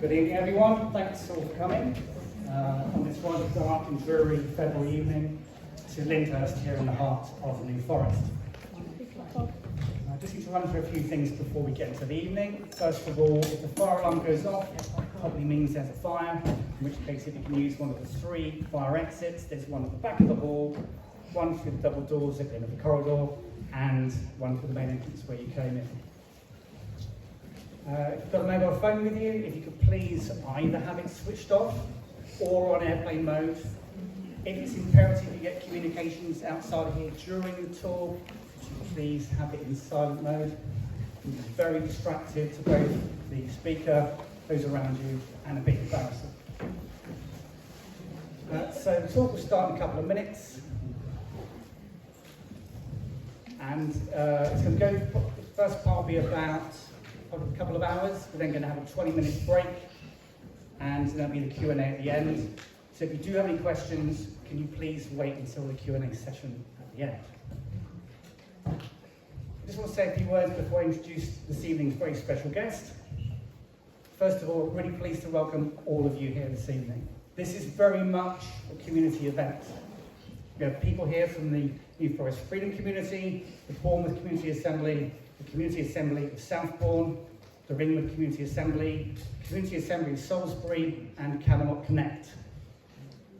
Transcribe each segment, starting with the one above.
Good evening, everyone. Thanks all for coming on this rather dark and dreary February evening to Lyndhurst here in the heart of the New Forest. I just need to run through a few things before we get into the evening. First of all, if the fire alarm goes off, it probably means there's a fire, in which case if you can use one of the 3 fire exits, there's one at the back of the hall, one through the double doors at the end of the corridor, and one for the main entrance where you came in. If you've got a mobile phone with you, if you could please either have it switched off or on airplane mode. If it's imperative you get communications outside of here during the tour, could you please have it in silent mode? It's very distracting to both the speaker, those around you, and a bit embarrassing. So the talk will start in a couple of minutes. And it's going to go, the first part will be about probably a couple of hours. We're then going to have a 20-minute break, and there'll be the Q&A at the end. So if you do have any questions, can you please wait until the Q&A session at the end. I just want to say a few words before I introduce this evening's very special guest. First of all, really pleased to welcome all of you here this evening. This is very much a community event. We have people here from the New Forest Freedom Community, the Bournemouth Community Assembly, the Community Assembly of Southbourne, the Ringwood Community Assembly, Community Assembly of Salisbury, and Camelot Connect.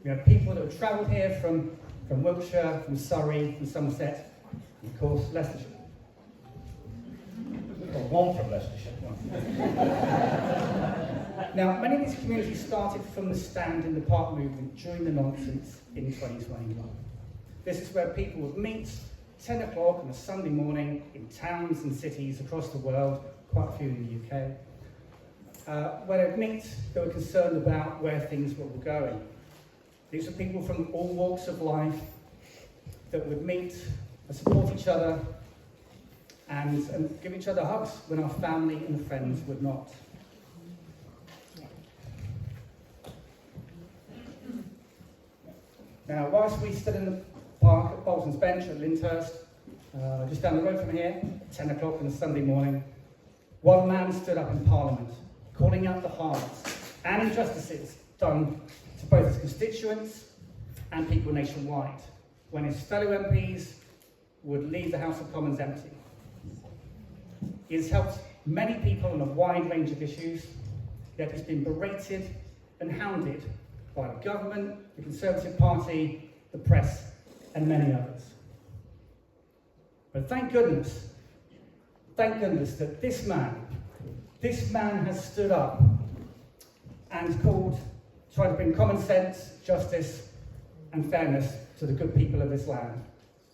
We have people that have travelled here from Wiltshire, from Surrey, from Somerset, and of course Leicestershire. We've got one from Leicestershire. Now, many of these communities started from the stand in the park movement during the nonsense in 2021. This is where people would meet 10 o'clock on a Sunday morning in towns and cities across the world, quite a few in the UK, where they'd meet, they were concerned about where things were going. These are people from all walks of life that would meet and support each other and give each other hugs when our family and friends would not. Now, whilst we stood in the park at Bolton's Bench at Lyndhurst, just down the road from here, at 10 o'clock on a Sunday morning, one man stood up in Parliament, calling out the harms and injustices done to both his constituents and people nationwide, when his fellow MPs would leave the House of Commons empty. He has helped many people on a wide range of issues, yet he's been berated and hounded by the government, the Conservative Party, the press, and many others. But thank goodness that this man has stood up and tried to bring common sense, justice, and fairness to the good people of this land.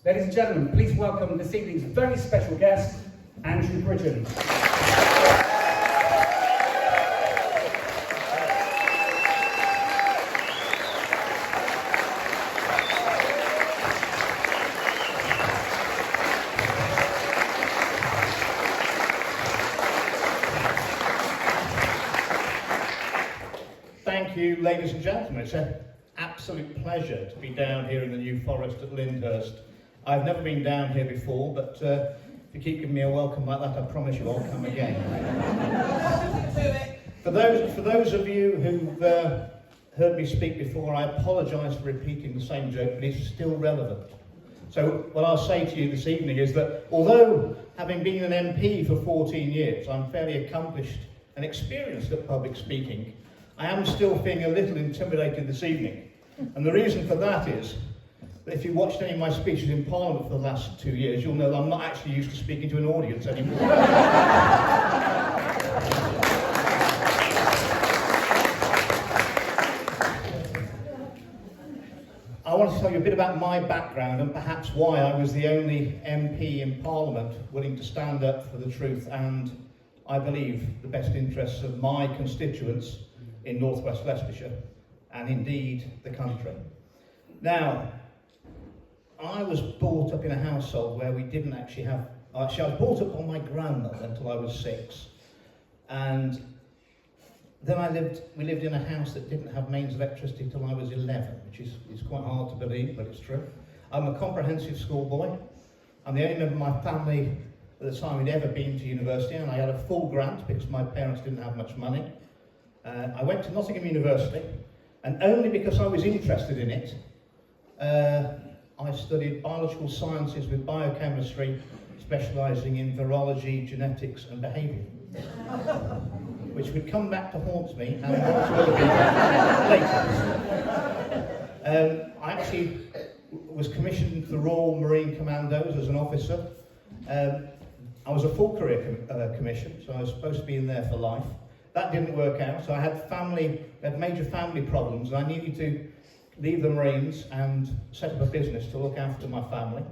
Ladies and gentlemen, please welcome this evening's very special guest, Andrew Bridgen. Thank you, ladies and gentlemen. It's an absolute pleasure to be down here in the New Forest at Lyndhurst. I've never been down here before, but if you keep giving me a welcome like that, I promise you I'll come again. For those of you who've heard me speak before, I apologise for repeating the same joke, but it's still relevant. So what I'll say to you this evening is that although having been an MP for 14 years, I'm fairly accomplished and experienced at public speaking, I am still feeling a little intimidated this evening. And the reason for that is that if you watched any of my speeches in Parliament for the last 2 years, you'll know that I'm not actually used to speaking to an audience anymore. I want to tell you a bit about my background and perhaps why I was the only MP in Parliament willing to stand up for the truth and, I believe, the best interests of my constituents in northwest Leicestershire and indeed the country. Now, I was brought up in a household where we didn't actually have, I was brought up by my grandmother until I was 6, and then we lived in a house that didn't have mains electricity till I was 11, which is quite hard to believe, but it's true. I'm a comprehensive schoolboy. I'm the only member of my family at the time who'd ever been to university, and I had a full grant because my parents didn't have much money. I went to Nottingham University, and only because I was interested in it, I studied biological sciences with biochemistry, specialising in virology, genetics and behaviour, which would come back to haunt me and to other people later. I actually was commissioned to the Royal Marine Commandos as an officer. I was a full career commission, so I was supposed to be in there for life. That didn't work out, so I had major family problems, and I needed to leave the Marines and set up a business to look after my family.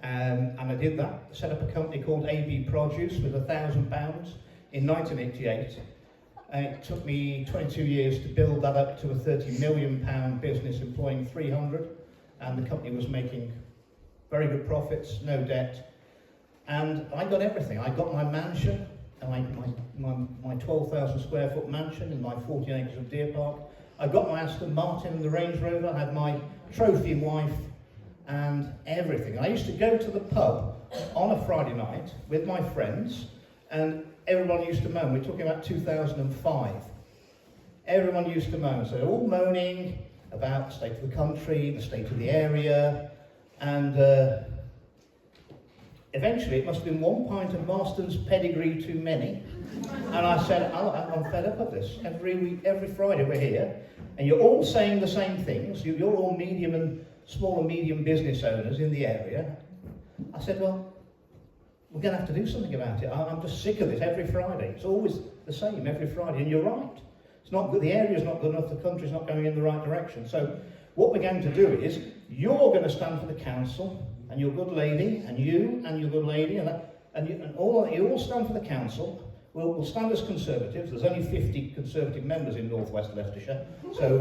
And I did that. Set up a company called AB Produce with £1,000 in 1988. And it took me 22 years to build that up to a £30 million business employing 300. And the company was making very good profits, no debt. And I got everything. I got my mansion, my 12,000 square foot mansion in my 14 acres of deer park. I got my Aston Martin and the Range Rover. I had my trophy wife and everything. I used to go to the pub on a Friday night with my friends, and everyone used to moan. We're talking about 2005. Everyone used to moan. So they're all moaning about the state of the country, the state of the area, and eventually it must have been 1 pint of Marston's pedigree too many. And I said, I'm fed up of this. Every week, every Friday we're here, and you're all saying the same things. You're all small and medium business owners in the area. I said, well, we're going to have to do something about it. I'm just sick of this every Friday. It's always the same every Friday, and you're right. It's not good. The area's not good enough. The country's not going in the right direction. So what we're going to do is, you're going to stand for the council, and your good lady, and you, and your good lady, and you all stand for the council. We'll stand as Conservatives. There's only 50 Conservative members in North West Leicestershire, so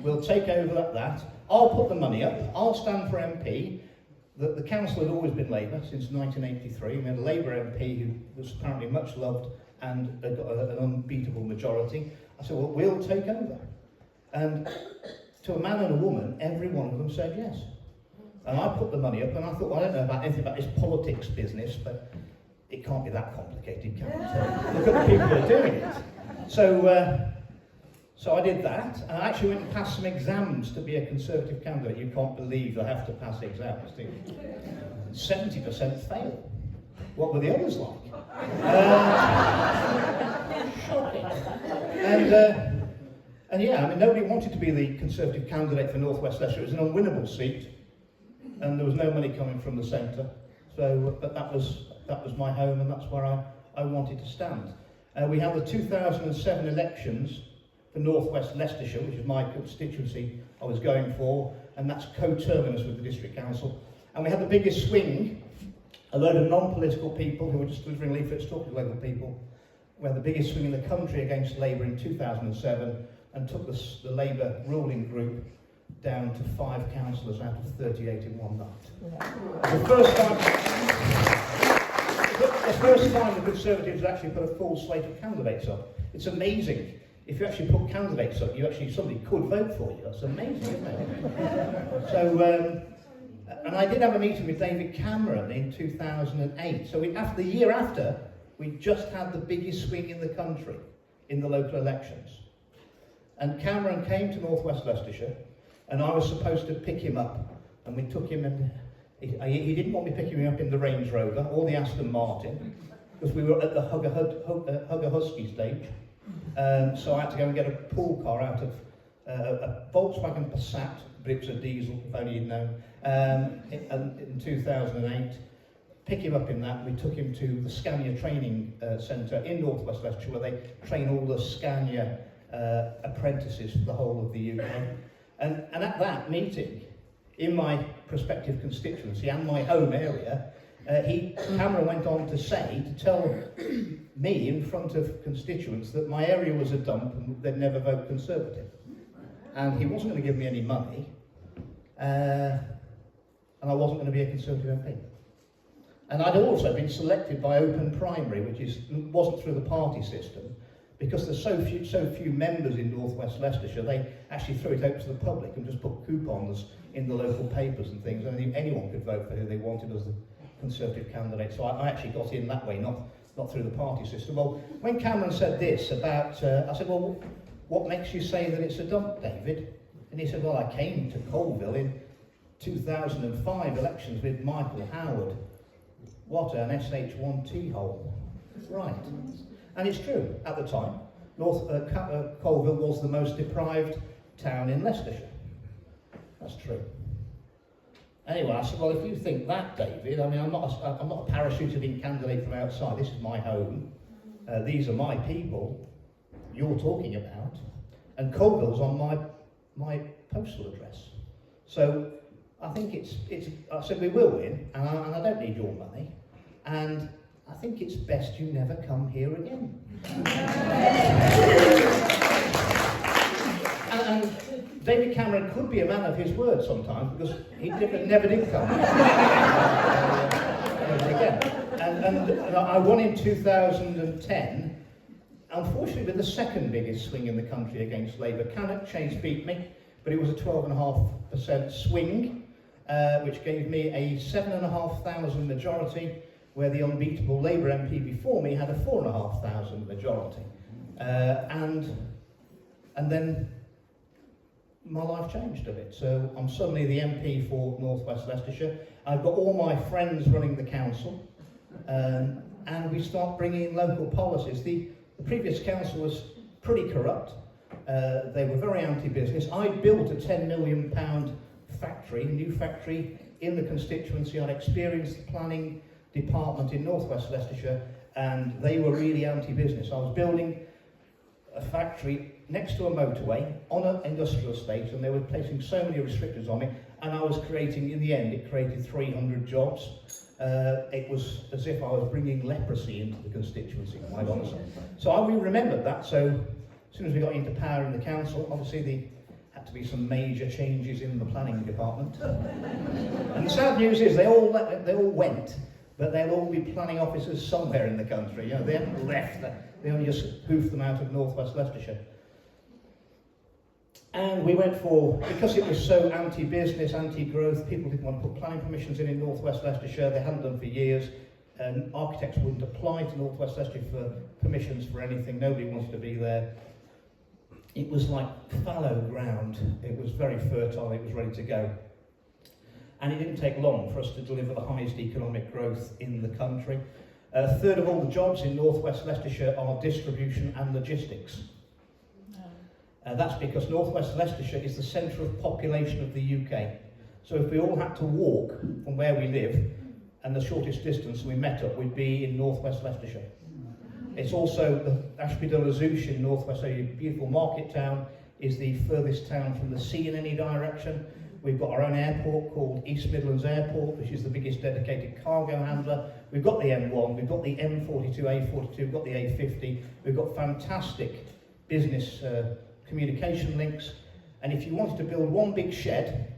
we'll take over that. I'll put the money up. I'll stand for MP. The council had always been Labour since 1983. We had a Labour MP who was apparently much loved and got an unbeatable majority. I said, well, we'll take over. And to a man and a woman, every one of them said yes. And I put the money up, and I thought, well, I don't know about anything about this politics business, but it can't be that complicated, can it? Look at the people who are doing it. So I did that, and I actually went and passed some exams to be a Conservative candidate. You can't believe I have to pass exams, do you? 70% fail. What were the others like? Shocking. And yeah, I mean, nobody wanted to be the Conservative candidate for North West Leicestershire. It was an unwinnable seat, and there was no money coming from the centre. So, but that was my home, and that's where I wanted to stand. We had the 2007 elections for North West Leicestershire, which is my constituency I was going for, and that's co-terminus with the District Council. And we had the biggest swing, a load of non-political people who were just delivering leaflets talking to local people. We had the biggest swing in the country against Labour in 2007, and took the Labour ruling group down to 5 councillors out of 38 in one night. The first time the Conservatives actually put a full slate of candidates up. It's amazing. If you actually put candidates up, somebody could vote for you. That's amazing, isn't it? So, and I did have a meeting with David Cameron in 2008. So the year after, we just had the biggest swing in the country in the local elections. And Cameron came to North West Leicestershire, and I was supposed to pick him up. And we took him, and he didn't want me picking him up in the Range Rover or the Aston Martin, because we were at the Hugger Husky stage. So I had to go and get a pool car out of a Volkswagen Passat, but it was a diesel, if only you'd known, in 2008. Pick him up in that. We took him to the Scania Training Centre in North West Leicestershire, where they train all the Scania apprentices for the whole of the UK. And at that meeting, in my prospective constituency and my home area, Cameron went on to tell me in front of constituents that my area was a dump and they'd never vote Conservative. And he wasn't going to give me any money, and I wasn't going to be a Conservative MP. And I'd also been selected by open primary, which wasn't through the party system, because there's so few members in North West Leicestershire. They actually threw it out to the public and just put coupons in the local papers and things, and anyone could vote for who they wanted as the Conservative candidate. So I actually got in that way, not through the party system. Well, when Cameron said this about, I said, well, what makes you say that it's a dump, David? And he said, well, I came to Colville in 2005 elections with Michael Howard. What an SH1T hole. Right. And it's true, at the time, Colville was the most deprived town in Leicestershire. That's true. Anyway, I said, well, if you think that, David, I mean, I'm not a parachuted in candidate from outside. This is my home. These are my people you're talking about. And Colville's on my postal address. So I think I said we will win, and I don't need your money. And I think it's best you never come here again. and David Cameron could be a man of his word sometimes, because he never did come. Again. And I won in 2010, unfortunately with the second biggest swing in the country against Labour. Cannock Chase beat me, but it was a 12.5% swing, which gave me a 7,500 majority, where the unbeatable Labour MP before me had a 4,500 majority. And then my life changed a bit. So I'm suddenly the MP for North West Leicestershire. I've got all my friends running the council, and we start bringing in local policies. The previous council was pretty corrupt. They were very anti-business. I built a £10 million factory, new factory in the constituency. I'd experienced the planning department in North West Leicestershire, and they were really anti-business. I was building a factory next to a motorway on an industrial estate, and they were placing so many restrictions on me, and I was creating, in the end, it created 300 jobs. It was as if I was bringing leprosy into the constituency, quite honestly. So we remembered that, so as soon as we got into power in the council, obviously there had to be some major changes in the planning department. And the sad news is they all went, but they'll all be planning officers somewhere in the country. You know, they haven't left, they only just hoofed them out of North West Leicestershire. And we went for, because it was so anti-business, anti-growth, people didn't want to put planning permissions in North West Leicestershire. They hadn't done for years, and architects wouldn't apply to North West Leicestershire for permissions for anything. Nobody wanted to be there. It was like fallow ground. It was very fertile, it was ready to go. And it didn't take long for us to deliver the highest economic growth in the country. A third of all the jobs in North West Leicestershire are distribution and logistics. That's because North West Leicestershire is the centre of population of the UK. So if we all had to walk from where we live, and the shortest distance we met up, we'd be in North West Leicestershire. It's also the Ashby de la Zouch in North West, a beautiful market town, is the furthest town from the sea in any direction. We've got our own airport called East Midlands Airport, which is the biggest dedicated cargo handler. We've got the M1, we've got the M42, A42, we've got the A50. We've got fantastic business communication links. And if you wanted to build one big shed,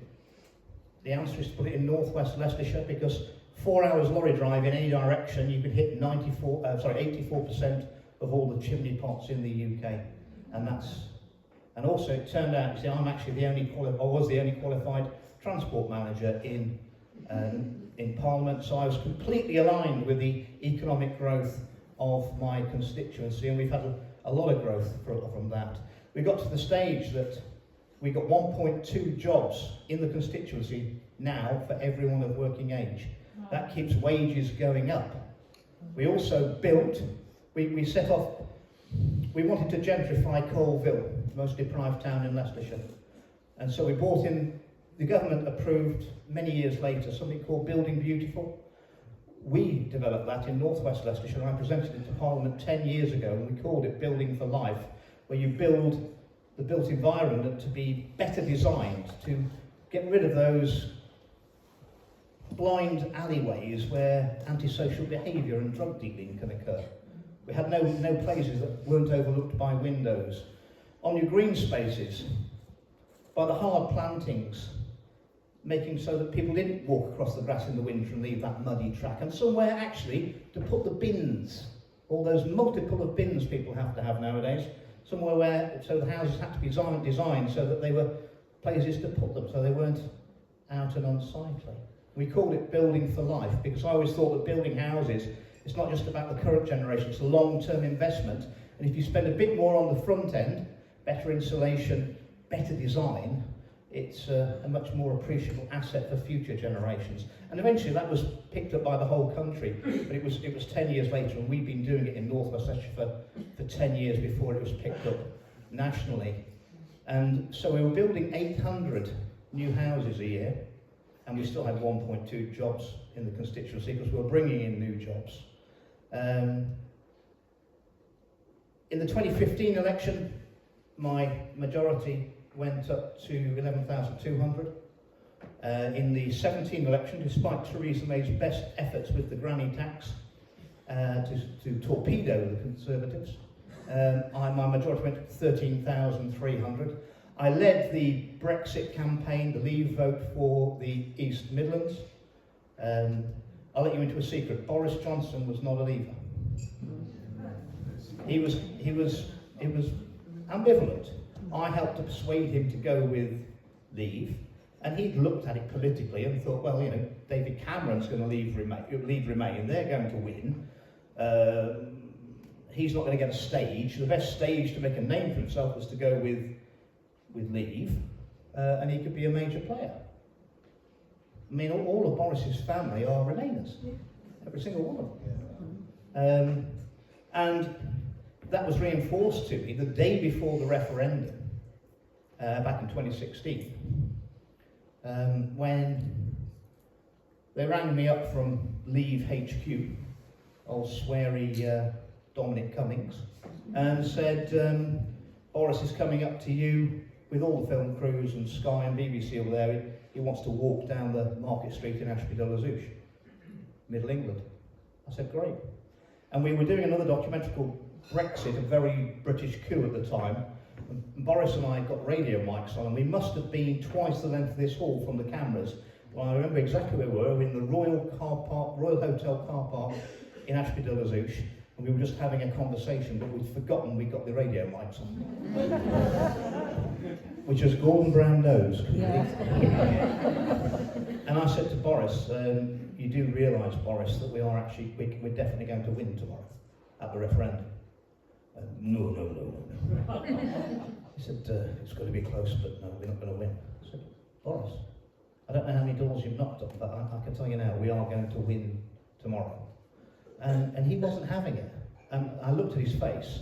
the answer is to put it in North West Leicestershire, because 4 hours lorry drive in any direction, you could hit 84% of all the chimney pots in the UK. And also it turned out, you see, I'm actually was the only qualified transport manager in Parliament, so I was completely aligned with the economic growth of my constituency, and we've had a lot of growth from that. We got to the stage that we got 1.2 jobs in the constituency now for everyone of working age. That keeps wages going up. We also built, we set off, we wanted to gentrify Colville, the most deprived town in Leicestershire. And so we brought in, the government approved many years later something called Building Beautiful. We developed that in North West Leicestershire, and I presented it to Parliament 10 years ago, and we called it Building for Life, where you build the built environment to be better designed, to get rid of those blind alleyways where antisocial behaviour and drug dealing can occur. We had no places that weren't overlooked by windows. On your green spaces, by the hard plantings, making so that people didn't walk across the grass in the winter and leave that muddy track, and somewhere actually to put the bins, all those multiple of bins people have to have nowadays, somewhere where, so the houses had to be designed so that they were places to put them, so they weren't out and unsightly. We called it Building for Life, because I always thought that building houses, it's not just about the current generation, it's a long-term investment, and if you spend a bit more on the front end, better insulation, better design, it's a much more appreciable asset for future generations. And eventually that was picked up by the whole country, but it was 10 years later, and we've been doing it in North West Leicestershire for 10 years before it was picked up nationally. And so we were building 800 new houses a year, and we still had 1.2 jobs in the constituency because we were bringing in new jobs. In the 2015 election, my majority went up to 11,200. In the 17 election, despite Theresa May's best efforts with the granny tax to torpedo the Conservatives, my majority went to 13,300. I led the Brexit campaign, the Leave vote for the East Midlands. I'll let you into a secret. Boris Johnson was not a Leaver. He was ambivalent. I helped to persuade him to go with Leave, and he'd looked at it politically and thought, well, you know, David Cameron's going to lead Remain, they're going to win. He's not going to get a stage. The best stage to make a name for himself was to go with Leave, and he could be a major player. I mean, all of Boris's family are Remainers, every single one of them. And that was reinforced to me the day before the referendum, back in 2016, when they rang me up from Leave HQ, old sweary Dominic Cummings, and said, Boris is coming up to you with all the film crews and Sky and BBC over there. He wants to walk down the Market Street in Ashby-de-la-Zouch, Middle England. I said, great. And we were doing another documentary called Brexit, a very British coup at the time. And Boris and I got radio mics on, and we must have been twice the length of this hall from the cameras. Well, I remember exactly where we were, in the Royal Hotel car park in Ashby-de-la-Zouch, and we were just having a conversation, but we'd forgotten we'd got the radio mics on. Which was Gordon Brown knows. Yeah. And I said to Boris, you do realise, Boris, that we're definitely going to win tomorrow at the referendum. No. He said, it's going to be close, but no, we're not going to win. I said, Boris, I don't know how many doors you've knocked on, but I can tell you now, we are going to win tomorrow. And he wasn't having it. And I looked at his face,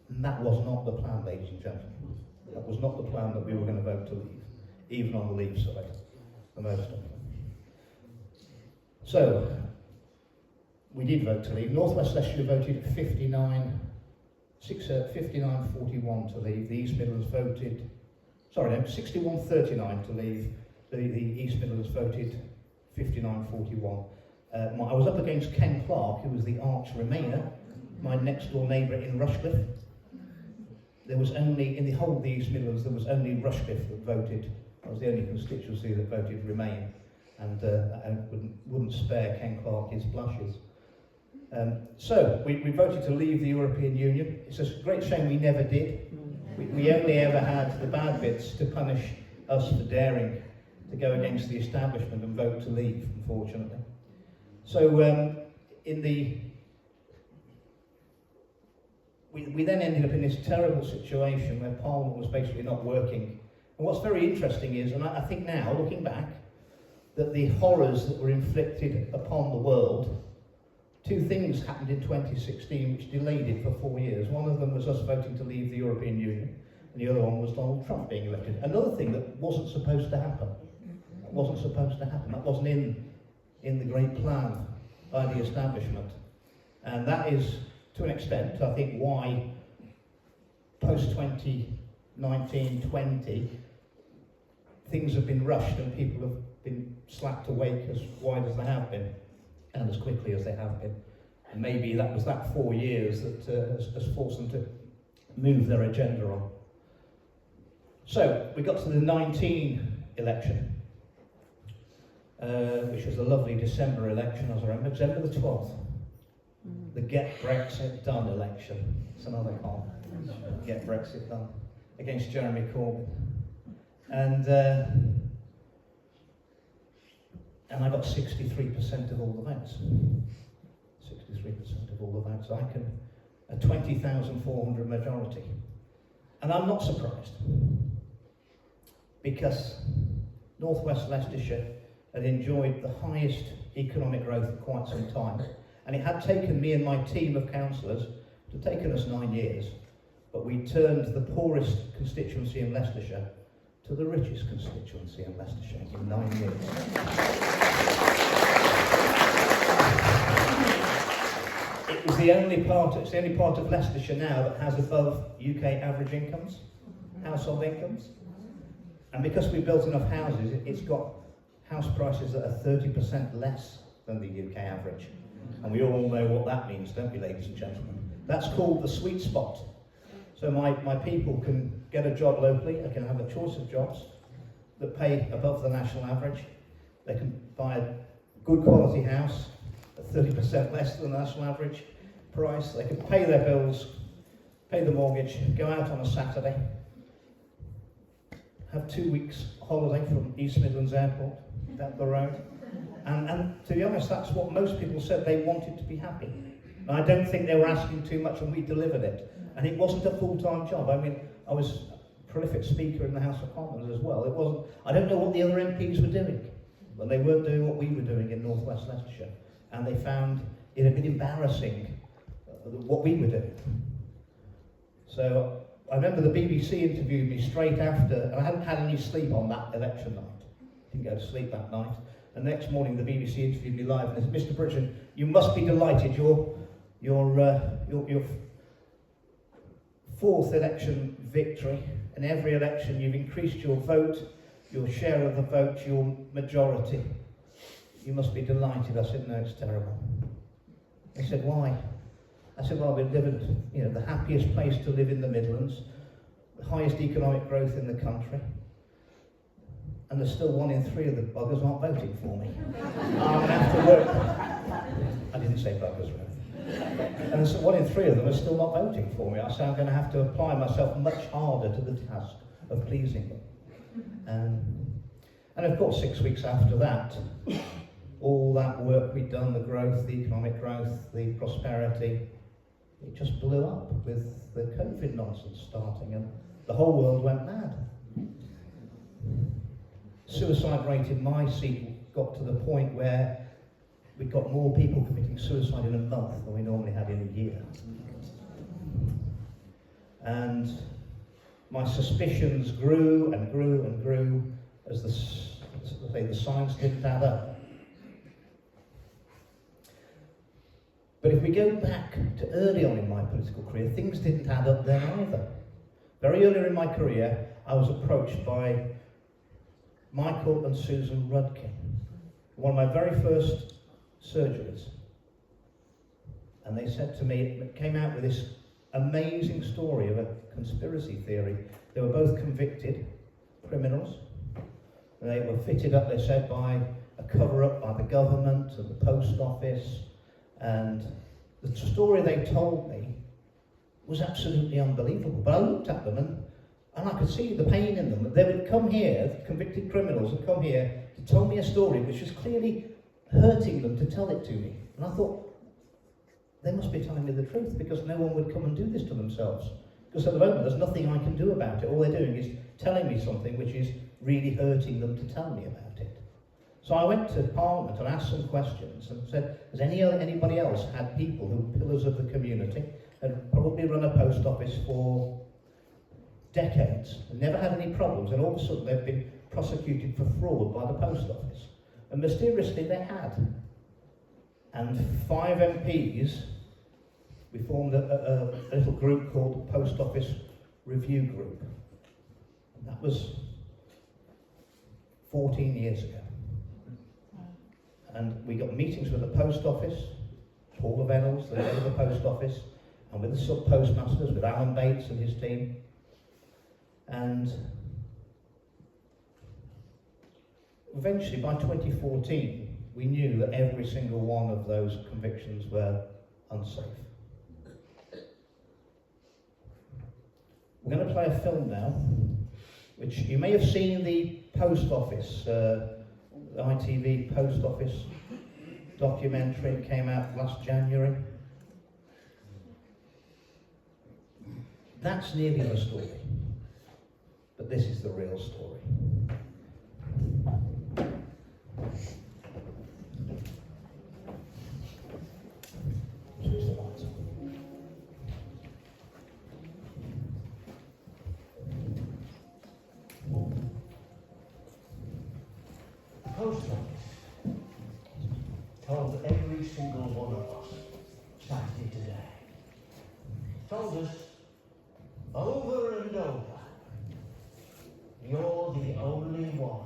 and that was not the plan, ladies and gentlemen. That was not the plan that we were going to vote to Leave, even on the Leave side, the most of them. So, we did vote to Leave. North West Leicestershire voted 59-41 to Leave. The East Midlands voted, 61-39 to Leave. The East Midlands voted 59-41. I was up against Ken Clark, who was the arch Remainer, my next door neighbour in Rushcliffe. There was only, in the whole of the East Midlands, there was only Rushcliffe that voted. I was the only constituency that voted Remain, and I wouldn't spare Ken Clark his blushes. So, we voted to leave the European Union. It's a great shame we never did. We only ever had the bad bits to punish us for daring to go against the establishment and vote to leave, unfortunately. So, we then ended up in this terrible situation where Parliament was basically not working. And what's very interesting is, and I think now, looking back, that the horrors that were inflicted upon the world, two things happened in 2016 which delayed it for 4 years. One of them was us voting to leave the European Union, and the other one was Donald Trump being elected. Another thing that wasn't supposed to happen. That wasn't supposed to happen. That wasn't in the great plan by the establishment. And that is, to an extent, I think, why post-2019-20 things have been rushed and people have been slapped awake as wide as they have been and as quickly as they have been. And maybe that was that 4 years that has forced them to move their agenda on. So, we got to the 19 election, which was a lovely December election, as I remember, December the 12th. The Get Brexit Done election. It's another con. Get Brexit Done. Against Jeremy Corbyn. And I got 63% of all the votes. 63% of all the votes. A 20,400 majority. And I'm not surprised, because North West Leicestershire had enjoyed the highest economic growth for quite some time, and it had taken me and my team of councillors, it had taken us 9 years, but we turned the poorest constituency in Leicestershire to the richest constituency in Leicestershire in 9 years. It's the only part of Leicestershire now that has above UK average incomes, household incomes. And because we built enough houses, it's got house prices that are 30% less than the UK average. And we all know what that means, don't we, ladies and gentlemen? That's called the sweet spot. So my people can get a job locally, they can have a choice of jobs that pay above the national average. They can buy a good quality house at 30% less than the national average price. They can pay their bills, pay the mortgage, go out on a Saturday, have 2 weeks holiday from East Midlands Airport down the road. And to be honest, that's what most people said. They wanted to be happy. And I don't think they were asking too much, and we delivered it. And it wasn't a full-time job. I mean, I was a prolific speaker in the House of Commons as well. It wasn't. I don't know what the other MPs were doing, but they weren't doing what we were doing in North West Leicestershire. And they found it a bit embarrassing what we were doing. So I remember the BBC interviewed me straight after, and I hadn't had any sleep on that election night. Didn't go to sleep that night. And the next morning the BBC interviewed me live and they said, "Mr. Bridgen, you must be delighted. Your fourth election victory. In every election you've increased your vote, your share of the vote, your majority. You must be delighted." I said, "No, it's terrible." They said, "Why?" I said, "Well, we live in the happiest place to live in the Midlands, the highest economic growth in the country, and there's still 1 in 3 of the buggers aren't voting for me. I'm going to have to work." I didn't say buggers, really. And so 1 in 3 of them are still not voting for me. I said, "I'm going to have to apply myself much harder to the task of pleasing them." And of course, 6 weeks after that, all that work we'd done, the growth, the economic growth, the prosperity, it just blew up with the COVID nonsense starting, and the whole world went mad. Suicide rate in my seat got to the point where we got more people committing suicide in a month than we normally had in a year. And my suspicions grew and grew and grew as the signs didn't add up. But if we go back to early on in my political career, things didn't add up then either. Very early in my career, I was approached by Michael and Susan Rudkin, one of my very first surgeries. And they said to me, it came out with this amazing story of a conspiracy theory. They were both convicted criminals. And they were fitted up, they said, by a cover-up by the government and the post office. And the story they told me was absolutely unbelievable. But I looked at them and I could see the pain in them. They would come here, convicted criminals would come here to tell me a story which was clearly hurting them to tell it to me. And I thought, they must be telling me the truth, because no one would come and do this to themselves. Because at the moment there's nothing I can do about it. All they're doing is telling me something which is really hurting them to tell me about it. So I went to Parliament and asked some questions and said, has anybody else had people who were pillars of the community, had probably run a post office for decades and never had any problems, and all of a sudden they've been prosecuted for fraud by the post office? And mysteriously they had. And 5 MPs, we formed a little group called the Post Office Review Group. And that was 14 years ago. And we got meetings with the post office, Paul Reynolds, the head of the post office, and with the sub-postmasters, with Alan Bates and his team. And eventually, by 2014, we knew that every single one of those convictions were unsafe. We're going to play a film now, which you may have seen, the post office, the ITV post office documentary. Came out last January. That's nearly the story. this is the real story. Switch the lights on. The post office told every single one of us sat here today, told us over and over, you're the only one.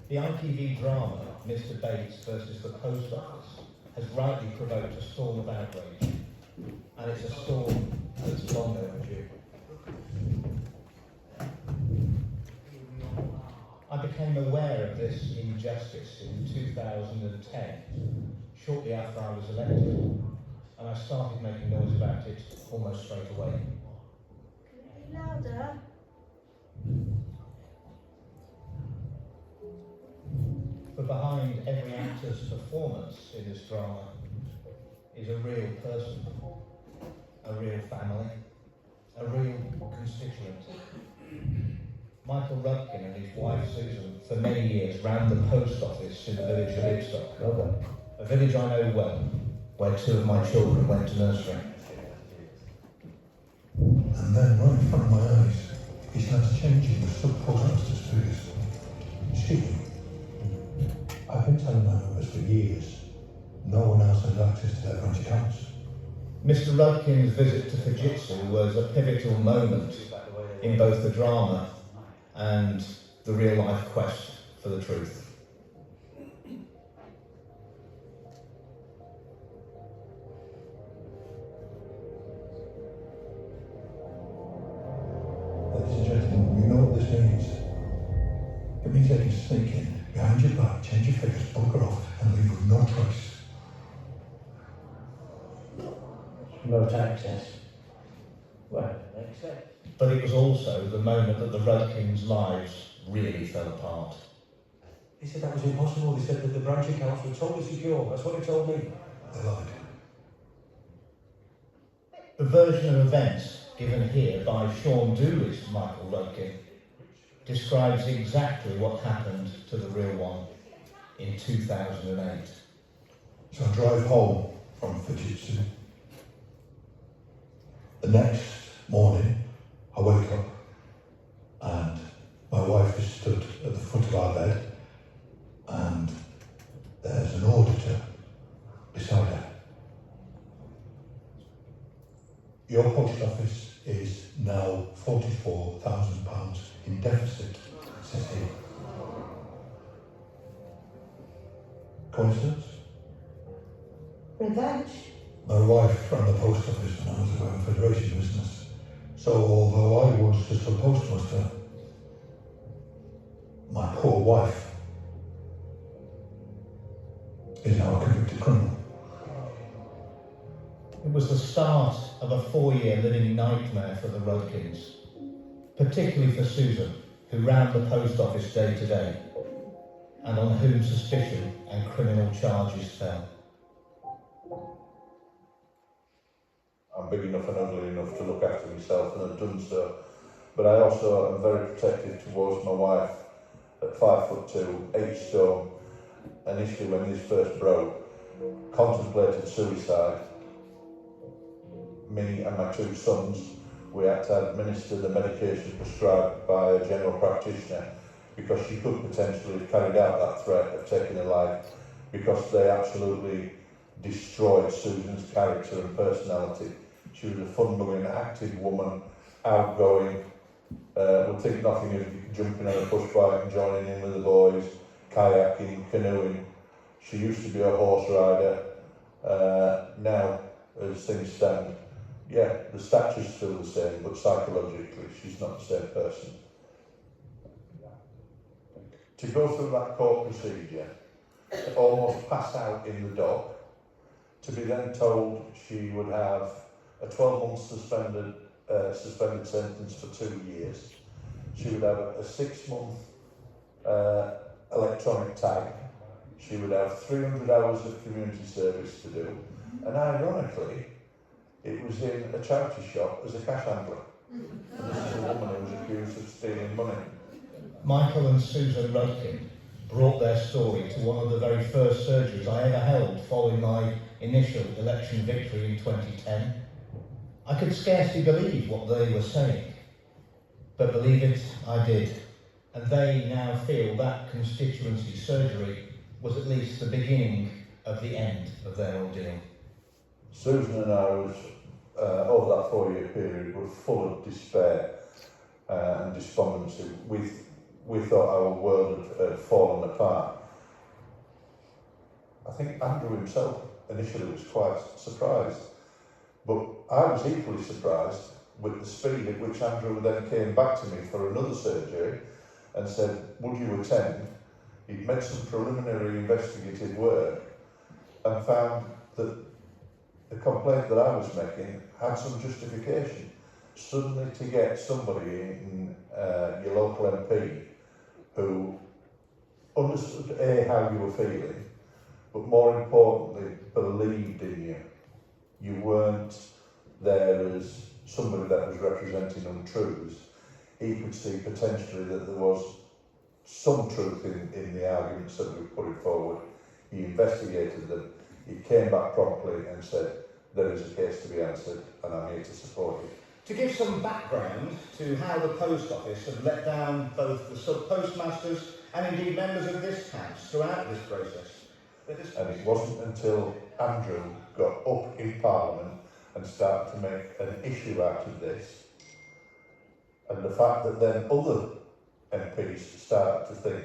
The ITV drama, Mr. Bates versus the Post Office, has rightly provoked a storm of outrage. And it's a storm that's long overdue. I became aware of this injustice in 2010, shortly after I was elected, and I started making noise about it almost straight away. Louder. But behind every actor's performance in this drama is a real person, a real family, a real constituent. Michael Rudkin and his wife Susan for many years ran the post office in the village of Lyndhurst, a village I know well, where two of my children went to nursery. And then, right in front of my eyes, he starts changing the sub-postmasters figures. Cheating. I've been telling my members for years, no one else has access to their branch accounts. Mr. Rudkin's visit to Fujitsu was a pivotal moment in both the drama and the real-life quest for the truth. Ladies and gentlemen, you know what this means. It means they can sneak in, behind your back, change your figures, bunker off, and leave with no trace. Remote access. Well, makes sense. But it was also the moment that the Rudkins' lives really fell apart. They said that was impossible. They said that the branch accounts were totally secure. That's what they told me. They lied. The version of events given here by Sean Dooley's Michael Rudkin describes exactly what happened to the real one in 2008. So I drive home from Fujitsu. The next morning, I wake up and my wife is stood at the foot of our bed and there's an auditor beside her. Your post office is now £44,000 in deficit, says he. Coincidence? Revenge. My wife ran the post office when I was away on Federation business. So although I was just a postmaster, my poor wife is now a convicted criminal. It was the start of a 4-year living nightmare for the Rudkins, particularly for Susan, who ran the post office day to day, and on whom suspicion and criminal charges fell. I'm big enough and ugly enough to look after myself, and have done so. But I also am very protective towards my wife at 5'2", 8 stone. Initially, when this first broke, contemplated suicide. Me and my 2 sons, we had to administer the medication prescribed by a general practitioner because she could potentially have carried out that threat of taking her life, because they absolutely destroyed Susan's character and personality. She was a fun-loving, active woman, outgoing, would think nothing of jumping on a push bike and joining in with the boys, kayaking, canoeing. She used to be a horse rider. Now, as things stand, yeah, the stature's still the same, but psychologically she's not the same person. To go through that court procedure, to almost pass out in the dock, to be then told she would have a 12-month suspended sentence for 2 years. She would have a 6-month electronic tag. She would have 300 hours of community service to do. And ironically, it was in a charity shop as a cash handler. And this is a woman who was accused of stealing money. Michael and Susan Rudkin brought their story to one of the very first surgeries I ever held following my initial election victory in 2010. I could scarcely believe what they were saying, but believe it, I did. And they now feel that constituency surgery was at least the beginning of the end of their ordeal. Susan and I was, over that 4-year period, were full of despair and despondency. We thought our world had fallen apart. I think Andrew himself initially was quite surprised, but I was equally surprised with the speed at which Andrew then came back to me for another surgery and said, would you attend? He'd made some preliminary investigative work and found that the complaint that I was making had some justification. Suddenly to get somebody in your local MP who understood A, how you were feeling, but more importantly, believed in you. You weren't there as somebody that was representing untruths. He could see potentially that there was some truth in the arguments that we put forward. He investigated them. He came back promptly and said, there is a case to be answered and I'm here to support you. To give some background to how the Post Office had let down both the sub-postmasters and indeed members of this House throughout this process. And it wasn't until Andrew got up in Parliament and started to make an issue out of this, and the fact that then other MPs started to think,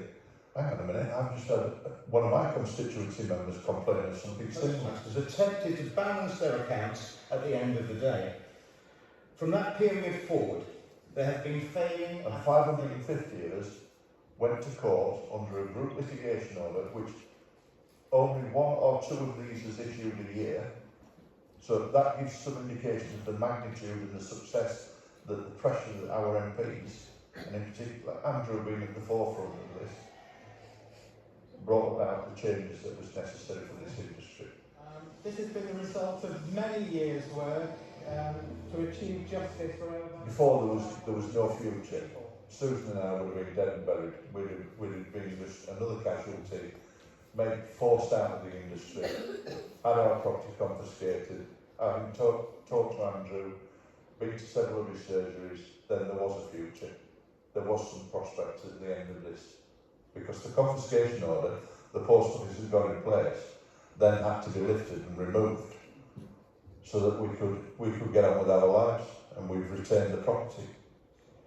hang on a minute, I've just had one of my constituency members complain of something similar. Postmasters attempted to balance their accounts at the end of the day. From that period forward, there have been failing... And 550 of us went to court under a group litigation order, which only 1 or 2 of these is issued a year. So that gives some indication of the magnitude and the success that the pressure that our MPs, and in particular Andrew being at the forefront of this, brought about the changes that was necessary for this industry. This has been the result of many years' work to achieve justice for everyone. Before there was no future. Susan and I would have been dead and buried. We'd have been just another casualty, forced out of the industry, had our property confiscated. Having talked to Andrew, been to several of his surgeries, then there was a future. There was some prospect at the end of this. Because the confiscation order, the post office had got in place, then had to be lifted and removed so that we could get on with our lives, and we've retained the property.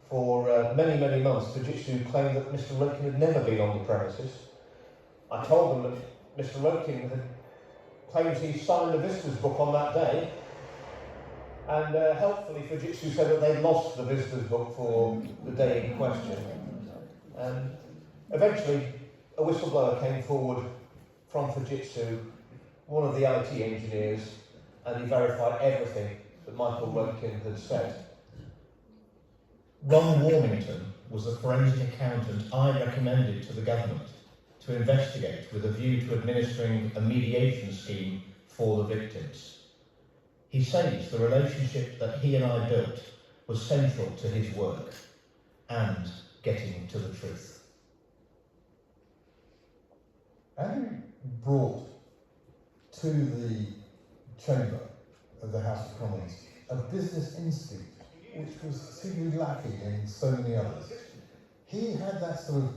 For many, many months, Fujitsu claimed that Mr. Rudkin had never been on the premises. I told them that Mr. Rudkin had claimed he signed the visitors book on that day, and helpfully Fujitsu said that they'd lost the visitors book for the day in question. Eventually, a whistleblower came forward from Fujitsu, one of the IT engineers, and he verified everything that Michael Rudkin had said. Ron Warmington was the forensic accountant I recommended to the government to investigate with a view to administering a mediation scheme for the victims. He says the relationship that he and I built was central to his work and getting to the truth. Andrew brought to the chamber of the House of Commons a business instinct which was seemingly lacking in so many others. He had that sort of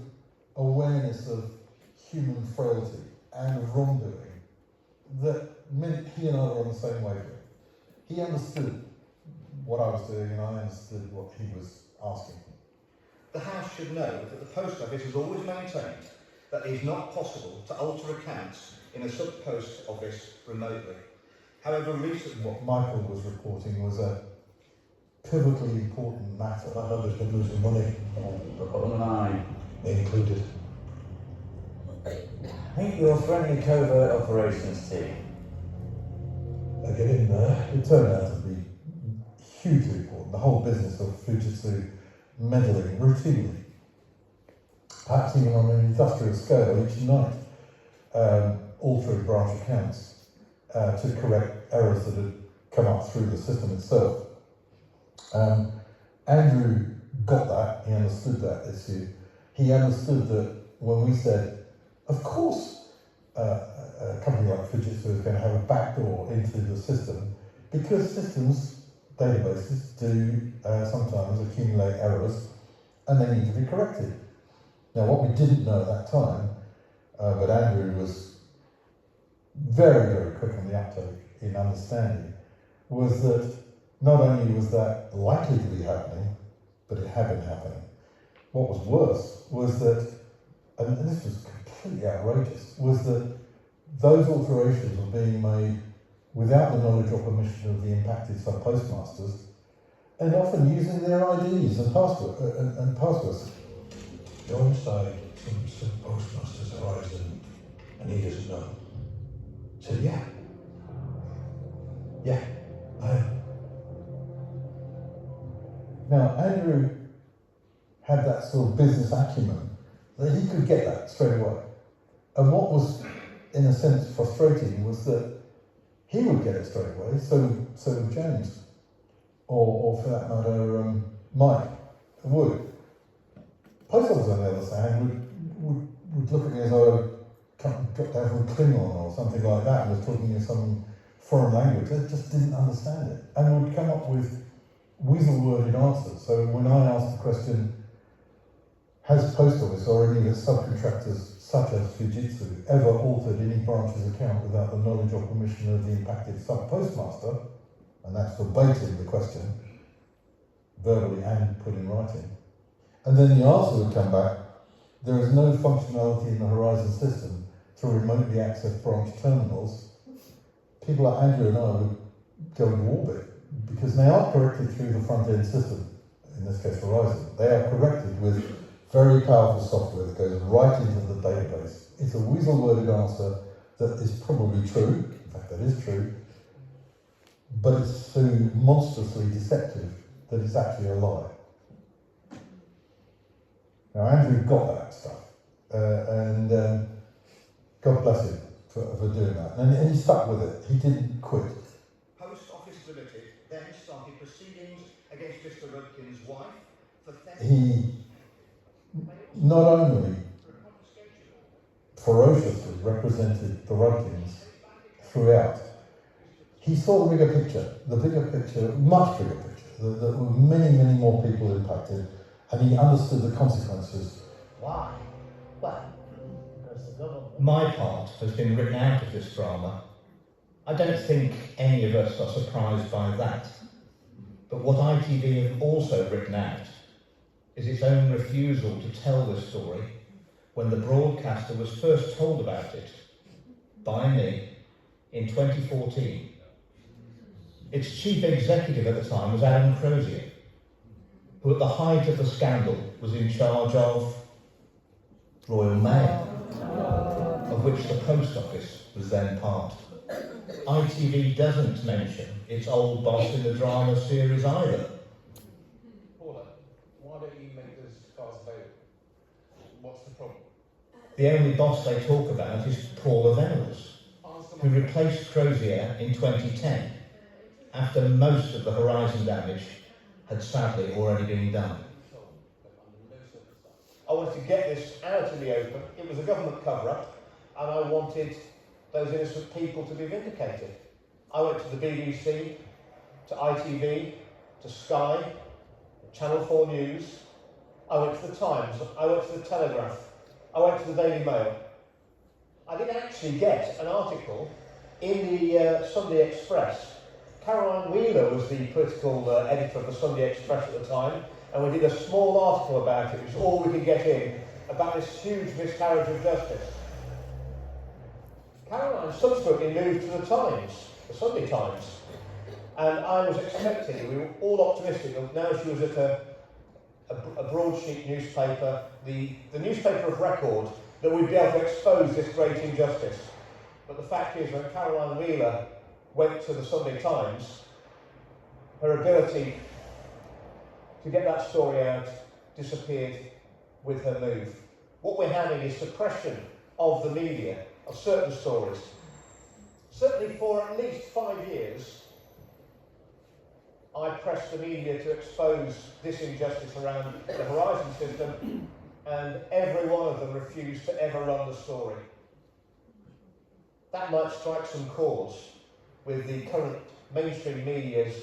awareness of human frailty and of wrongdoing that meant he and I were on the same wavelength. He understood what I was doing and I understood what he was asking. The House should know that the Post Office has always maintained that it is not possible to alter accounts in a sub-post office remotely. However, recently... What Michael was reporting was a pivotally important matter. My mother's been losing money, The bottom line. me included. I think you're threatening covert operations team. I get in there. It turned out to be hugely important. The whole business of Fujitsu meddling routinely, perhaps even on an industrial scale each night, altering branch accounts to correct errors that had come up through the system itself. Andrew got that, he understood that issue. He understood that when we said, of course, a company like Fujitsu is going to have a backdoor into the system, because systems, databases, do sometimes accumulate errors and they need to be corrected. Now, what we didn't know at that time, but Andrew was very, very quick on the uptake in understanding, was that not only was that likely to be happening, but it had been happening. What was worse was that, and this was completely outrageous, was that those alterations were being made without the knowledge or permission of the impacted sub-postmasters, and often using their IDs and passwords. You're inside some postmaster's horizon and he doesn't know. I said, yeah. Yeah, I am. Now, Andrew had that sort of business acumen that he could get that straight away. And what was, in a sense, frustrating was that he would get it straight away, so would James, or for that matter, Mike would. Post office, on the other hand, would look at me as though I dropped down from Klingon or something like that and was talking in some foreign language. They just didn't understand it, and would come up with weasel-worded answers. So when I asked the question, has Post Office or any of its subcontractors, such as Fujitsu, ever altered any branch's account without the knowledge or permission of the impacted sub-postmaster, and that's verbatim the question, verbally and put in writing, and then the answer would come back, there is no functionality in the Horizon system to remotely access branch terminals, people like Andrew and I would go into orbit, because they are corrected through the front-end system, in this case Horizon. They are corrected with very powerful software that goes right into the database. It's a weasel-worded answer that is probably true, in fact that is true, but it's so monstrously deceptive that it's actually a lie. Now Andrew got that stuff, and God bless him for doing that, and he stuck with it, he didn't quit. Post Office Limited then started proceedings against Mr. Rudkin's wife for theft. He not only ferociously represented the Rudkins throughout, he saw the bigger picture, much bigger picture. There were many, many more people impacted, and he understood the consequences. Why? Well, because the government... My part has been written out of this drama. I don't think any of us are surprised by that. But what ITV have also written out is its own refusal to tell this story when the broadcaster was first told about it by me in 2014. Its chief executive at the time was Adam Crozier, who at the height of the scandal was in charge of Royal Mail, of which the Post Office was then part. ITV doesn't mention its old boss in the drama series either. Paula, why don't you make those cars available? What's the problem? The only boss they talk about is Paula Venables, who replaced Crozier in 2010, after most of the Horizon damage had sadly already been done. I wanted to get this out in the open. It was a government cover-up, and I wanted those innocent people to be vindicated. I went to the BBC, to ITV, to Sky, Channel 4 News. I went to the Times, I went to the Telegraph, I went to the Daily Mail. I did actually get an article in the Sunday Express. Caroline Wheeler was the political editor of the Sunday Express at the time, and we did a small article about it, which is all we could get in, about this huge miscarriage of justice. Caroline subsequently moved to the Times, the Sunday Times, and I was expecting, we were all optimistic, that now she was at a broadsheet newspaper, the newspaper of record, that we'd be able to expose this great injustice. But the fact is, when Caroline Wheeler went to the Sunday Times, her ability to get that story out disappeared with her move. What we're having is suppression of the media, of certain stories. Certainly for at least 5 years, I pressed the media to expose this injustice around the Horizon system, and every one of them refused to ever run the story. That might strike some chords with the current mainstream media's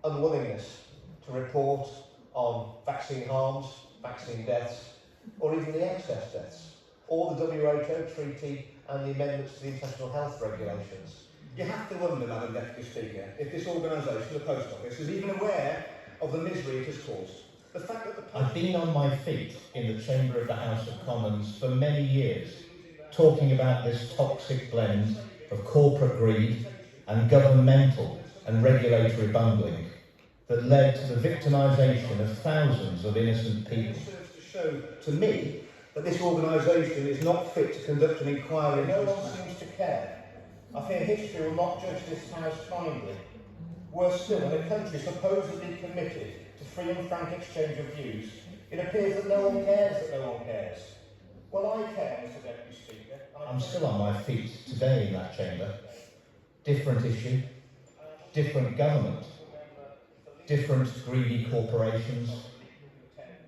unwillingness to report on vaccine harms, vaccine deaths, or even the excess deaths, or the WHO treaty and the amendments to the international health regulations. You have to wonder, Madam Deputy Speaker, if this organisation, the Post Office, is even aware of the misery it has caused. The fact that the I've been on my feet in the chamber of the House of Commons for many years, talking about this toxic blend of corporate greed and governmental and regulatory bungling that led to the victimisation of thousands of innocent people. serves to show to me that this organisation is not fit to conduct an inquiry. No one seems to care. I fear history will not judge this House kindly. Worse still, in a country supposedly committed to free and frank exchange of views, it appears that no one cares that no one cares. Well, I care, Mr Deputy Speaker. I'm still on my feet today in that chamber. Different issue, different government, different greedy corporations,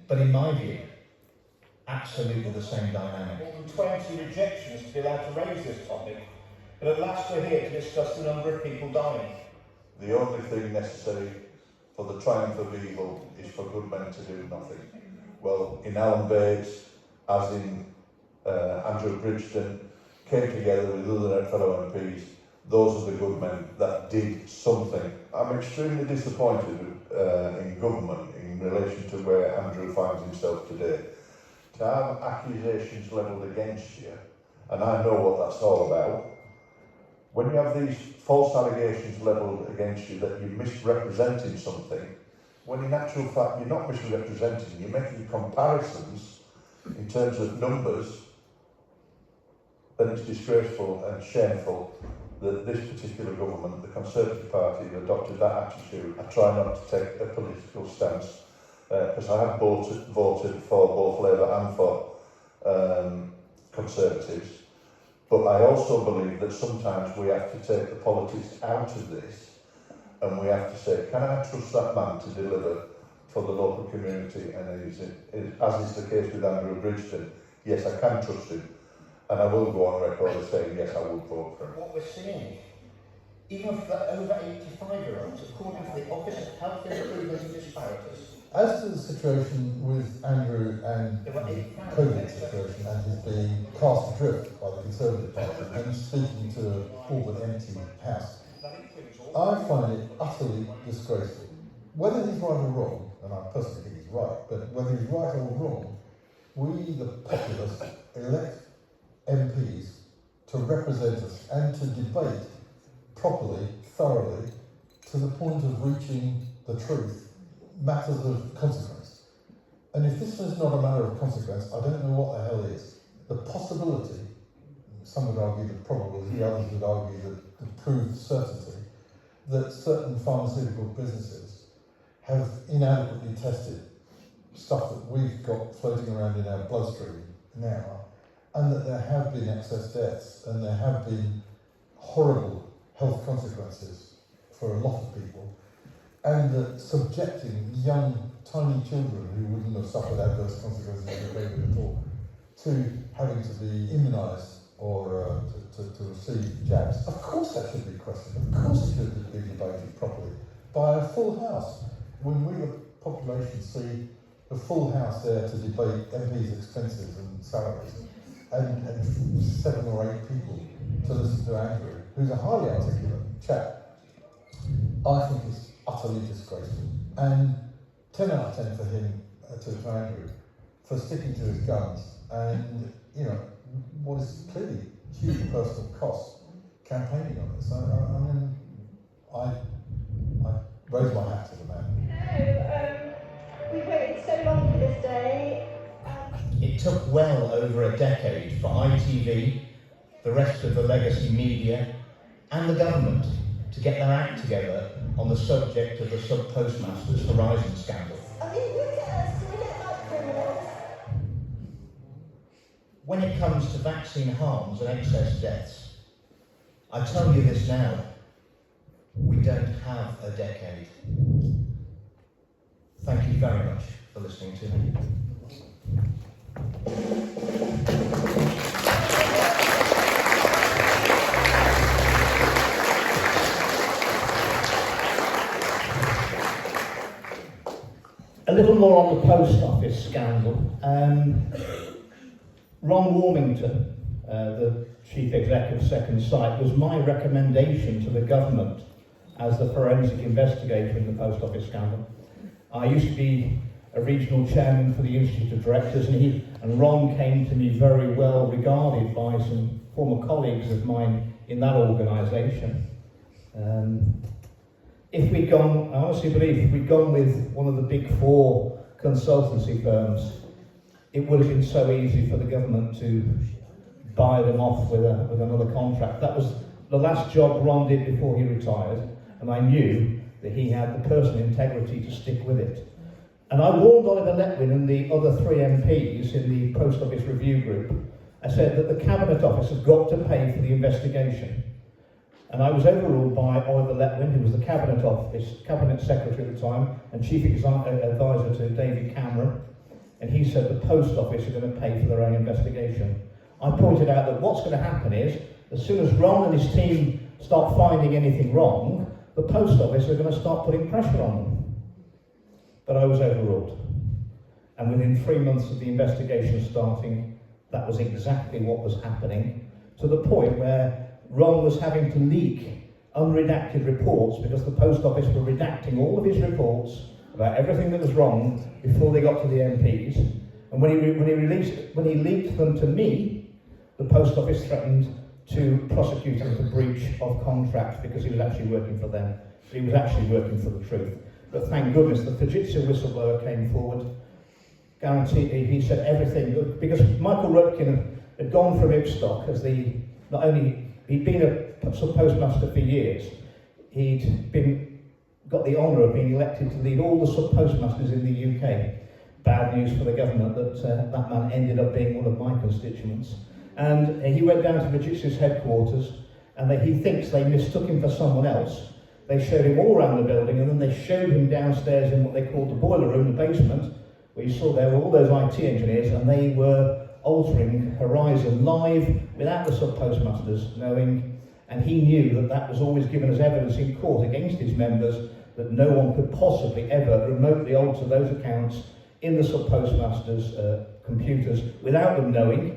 but in my view, absolutely the same dynamic. More than 20 rejections to be allowed to raise this topic, but at last we're here to discuss the number of people dying. The only thing necessary for the triumph of evil is for good men to do nothing. Well, in Alan Bates, as in Andrew Bridgen, came together with other fellow MPs. Those are the good men that did something. I'm extremely disappointed in government in relation to where Andrew finds himself today. To have accusations levelled against you, and I know what that's all about, when you have these false allegations levelled against you that you're misrepresenting something, when in actual fact you're not misrepresenting, you're making comparisons in terms of numbers, then it's disgraceful and shameful that this particular government, the Conservative Party, have adopted that attitude. I try not to take a political stance because I have voted for both Labour and for Conservatives. But I also believe that sometimes we have to take the politics out of this and we have to say, can I trust that man to deliver for the local community? And as is the case with Andrew Bridgen, yes, I can trust him. And I will go on record as saying, yes, I will vote for him. What we're seeing, even for the over 85-year-olds, according to the Office of Health Improvement and Disparities. As to the situation with Andrew and the COVID situation and his being cast adrift by the Conservative Party and speaking to an all but empty House, I find it utterly disgraceful. Whether he's right or wrong, and I personally think he's right, but whether he's right or wrong, we, the populace, elect MPs to represent us and to debate properly, thoroughly, to the point of reaching the truth, matters of consequence. And if this is not a matter of consequence, I don't know what the hell is. The possibility, some would argue the probability, others would argue the proved certainty, that certain pharmaceutical businesses have inadequately tested stuff that we've got floating around in our bloodstream now, and that there have been excess deaths and there have been horrible health consequences for a lot of people, and that subjecting young, tiny children who wouldn't have suffered adverse consequences of the COVID at all to having to be immunised or to receive jabs. Of course that should be questioned. Of course it should be debated properly by a full House. When we, the population, see the full House there to debate MPs' expenses and salaries, and 7 or 8 people to listen to Andrew, who's a highly articulate chap, I think it's utterly disgraceful. And 10 out of 10 for him, to Andrew, for sticking to his guns and, you know, what is clearly huge personal cost campaigning on this. I mean, I raise my hat to the man. We've waited so long for this day. It took well over a decade for ITV, the rest of the legacy media, and the government to get their act together on the subject of the sub-postmaster's Horizon scandal. I mean, look at us, we look like criminals. When it comes to vaccine harms and excess deaths, I tell you this now, we don't have a decade. Thank you very much for listening to me. A little more on the post office scandal. Ron Warmington, the chief exec of Second Sight, was my recommendation to the government as the forensic investigator in the post office scandal. I used to be a regional chairman for the Institute of Directors, and Ron came to me very well regarded by some former colleagues of mine in that organisation. If we'd gone, I honestly believe, if we'd gone with one of the big four consultancy firms, it would have been so easy for the government to buy them off with another contract. That was the last job Ron did before he retired, and I knew that he had the personal integrity to stick with it. And I warned Oliver Letwin and the other 3 MPs in the Post Office Review Group. I said that the Cabinet Office has got to pay for the investigation. And I was overruled by Oliver Letwin, who was the Cabinet Secretary at the time and Chief Advisor to David Cameron. And he said the Post Office are going to pay for their own investigation. I pointed out that what's going to happen is, as soon as Ron and his team start finding anything wrong, the Post Office are going to start putting pressure on them. But I was overruled. And within 3 months of the investigation starting, that was exactly what was happening, to the point where Ron was having to leak unredacted reports because the Post Office were redacting all of his reports about everything that was wrong before they got to the MPs. And when he leaked them to me, the Post Office threatened to prosecute him for breach of contract because he was actually working for them. He was actually working for the truth. But thank goodness the Fujitsu whistleblower came forward, guaranteed, he said everything, because Michael Rutkin had gone from Ibstock as he'd been a sub-postmaster for years. He'd got the honour of being elected to lead all the sub-postmasters in the UK. Bad news for the government that that man ended up being one of my constituents. And he went down to Fujitsu's headquarters, and he thinks they mistook him for someone else. They showed him all around the building, and then they showed him downstairs in what they called the boiler room, the basement, where you saw there were all those IT engineers, and they were altering Horizon live without the sub-postmasters knowing, and he knew that that was always given as evidence in court against his members, that no one could possibly ever remotely alter those accounts in the sub-postmasters' computers without them knowing.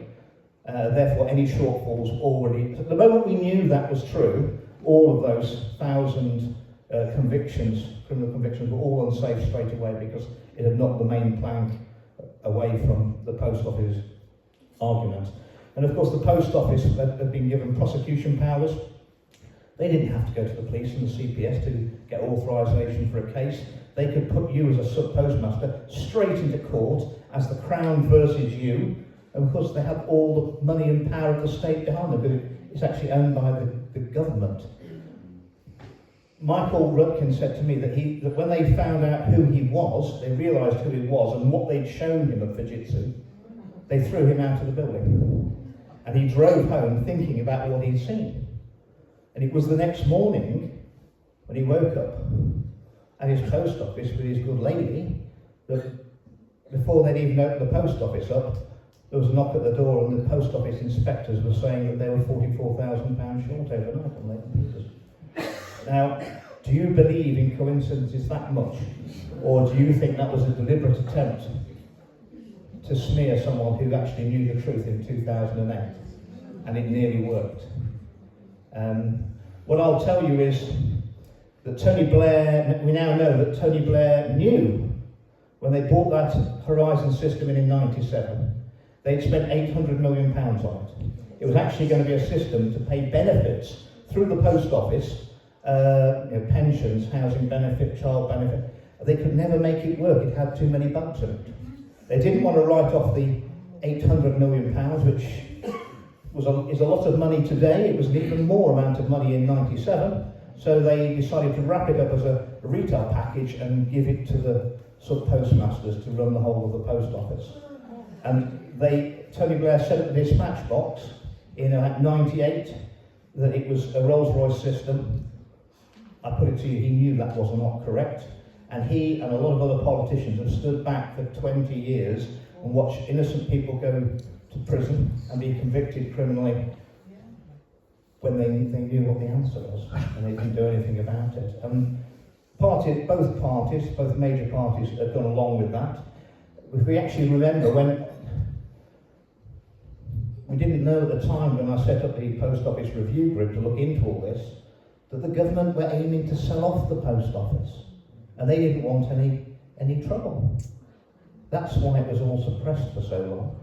Therefore, any shortfalls already... At the moment we knew that was true, all of those 1,000 criminal convictions, were all unsafe straight away because it had knocked the main plank away from the Post Office argument. And of course the Post Office had been given prosecution powers. They didn't have to go to the police and the CPS to get authorisation for a case. They could put you as a sub-postmaster straight into court as the Crown versus you. And of course they have all the money and power of the state behind them, but it's actually owned by the government. Michael Rutkin said to me that when they found out who he was, they realised who he was and what they'd shown him at Fujitsu, they threw him out of the building. And he drove home thinking about what he'd seen. And it was the next morning when he woke up at his post office with his good lady that before they'd even opened the post office up, there was a knock at the door and the post office inspectors were saying that they were £44,000 short overnight on their computers. Now, do you believe in coincidences that much? Or do you think that was a deliberate attempt to smear someone who actually knew the truth in 2008? And it nearly worked. What I'll tell you is that Tony Blair, we now know that Tony Blair knew when they bought that Horizon system in 97, they'd spent £800 million on it. It was actually going to be a system to pay benefits through the post office, pensions, housing benefit, child benefit. They could never make it work, it had too many bugs in it. They didn't want to write off the £800 million, which is a lot of money today. It was an even more amount of money in 97. So they decided to wrap it up as a retail package and give it to the sub-postmasters to run the whole of the post office. And Tony Blair said at the dispatch box in 98 that it was a Rolls-Royce system. I put it to you, he knew that was not correct. And he and a lot of other politicians have stood back for 20 years and watched innocent people go to prison and be convicted criminally when they knew what the answer was and they didn't do anything about it. And both major parties have gone along with that. If we actually remember when we didn't know at the time when I set up the Post Office Review Group to look into all this, that the government were aiming to sell off the post office. And they didn't want any trouble. That's why it was all suppressed for so long.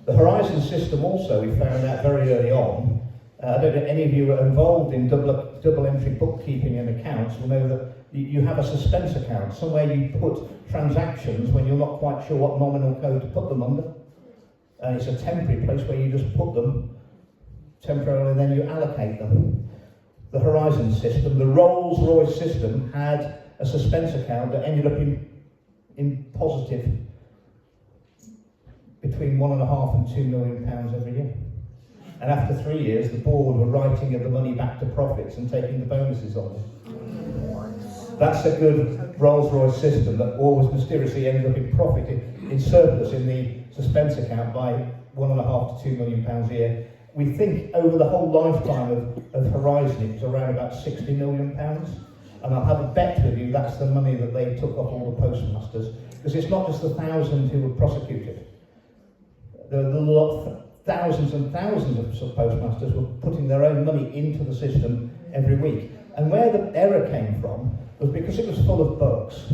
The Horizon system also, we found out very early on. I don't know if any of you are involved in double entry bookkeeping and accounts will know that you have a suspense account, somewhere you put transactions when you're not quite sure what nominal code to put them under. And it's a temporary place where you just put them temporarily and then you allocate them. The Horizon system, the Rolls-Royce system, had a suspense account that ended up in positive between £1.5 and £2 million every year. And after 3 years, the board were writing the money back to profits and taking the bonuses on it. That's a good Rolls-Royce system that always mysteriously ends up in profit, in surplus in the suspense account by £1.5 to £2 million a year. We think over the whole lifetime of Horizon it was around about £60 million. And I'll have a bet with you that's the money that they took off all the postmasters. Because it's not just the 1,000 who were prosecuted. There were thousands and thousands of postmasters were putting their own money into the system every week. And where the error came from was because it was full of bugs.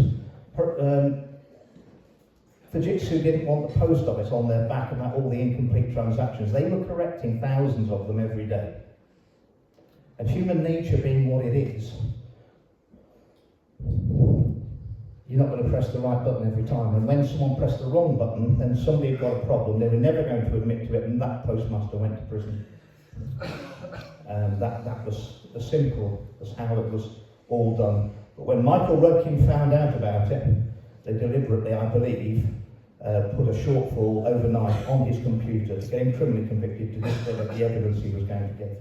Fujitsu didn't want the post office on their back about all the incomplete transactions. They were correcting thousands of them every day. And human nature being what it is, you're not going to press the right button every time. And when someone pressed the wrong button, then somebody had got a problem. They were never going to admit to it, and that postmaster went to prison. And that was as simple as how it was all done. But when Michael Rudkin found out about it, they deliberately, I believe, put a shortfall overnight on his computer to get him criminally convicted to discredit the evidence he was going to give.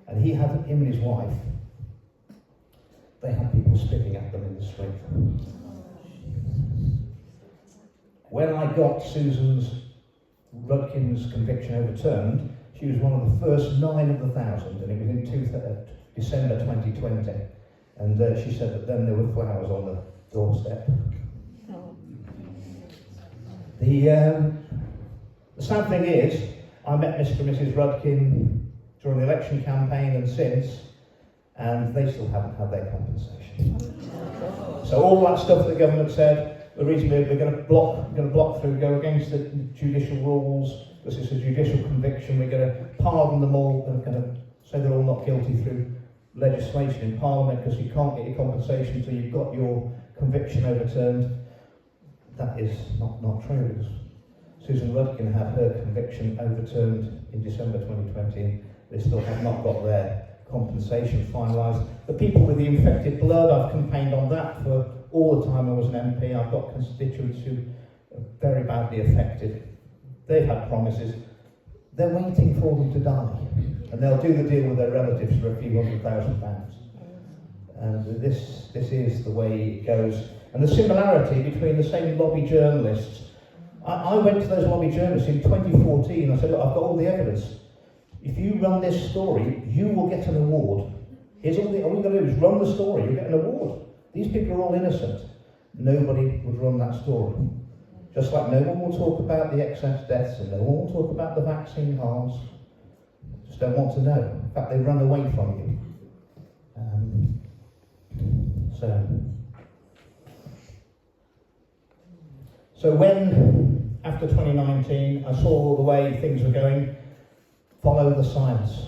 And he had him and his wife. They had people spitting at them in the street. When I got Susan's Rudkin's conviction overturned, she was one of the first 9 of the 1,000, and it was in December 2020. And she said that then there were flowers on the doorstep. The sad thing is, I met Mr. and Mrs. Rudkin during the election campaign and since, and they still haven't had their compensation. So all that stuff the government said, the reason we're going to block through, go against the judicial rules, because it's a judicial conviction, we're going to pardon them all, and going to say they're all not guilty through legislation in Parliament, because you can't get your compensation until you've got your conviction overturned. That is not true, because Susan Rudkin had her conviction overturned in December 2020. They still have not got their compensation finalised. The people with the infected blood, I've campaigned on that for all the time I was an MP. I've got constituents who are very badly affected. They've had promises. They're waiting for them to die. And they'll do the deal with their relatives for a few £100,000. And this is the way it goes. And the similarity between the same lobby journalists. I went to those lobby journalists in 2014. I said, look, I've got all the evidence. If you run this story, you will get an award. Here's all you've got to do is run the story, you'll get an award. These people are all innocent. Nobody would run that story. Just like no one will talk about the excess deaths and no one will talk about the vaccine harms. Just don't want to know. In fact, they run away from you. So when, after 2019, I saw the way things were going, follow the science,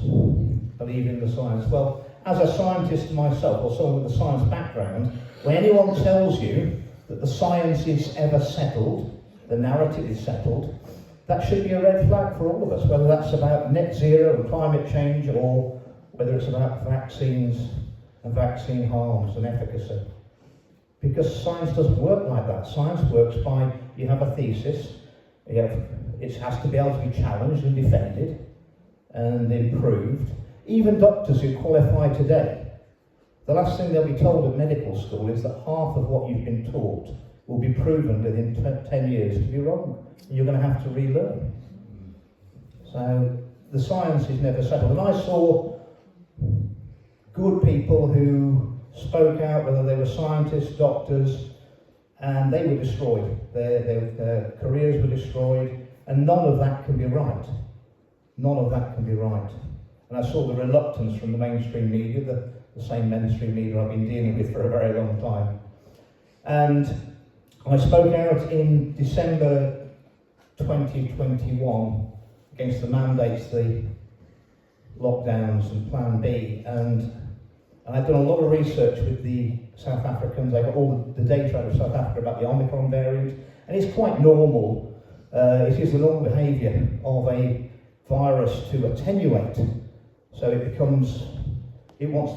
believe in the science. Well, as a scientist myself, or someone with a science background, when anyone tells you that the science is ever settled, the narrative is settled, that should be a red flag for all of us, whether that's about net zero and climate change, or whether it's about vaccines and vaccine harms and efficacy. Because science doesn't work like that. Science works by, you have a thesis, it has to be able to be challenged and defended and improved. Even doctors who qualify today, the last thing they'll be told at medical school is that half of what you've been taught will be proven within 10 years to be wrong. And you're going to have to relearn. So the science is never settled. And I saw good people who spoke out, whether they were scientists, doctors, and they were destroyed. Their careers were destroyed, and none of that can be right. None of that can be right. And I saw the reluctance from the mainstream media, the same mainstream media I've been dealing with for a very long time. And I spoke out in December 2021 against the mandates, the lockdowns and Plan B, and I've done a lot of research with the South Africans. I got all the data out of South Africa about the Omicron variant, and it's quite normal. It is the normal behaviour of a virus to attenuate, so it wants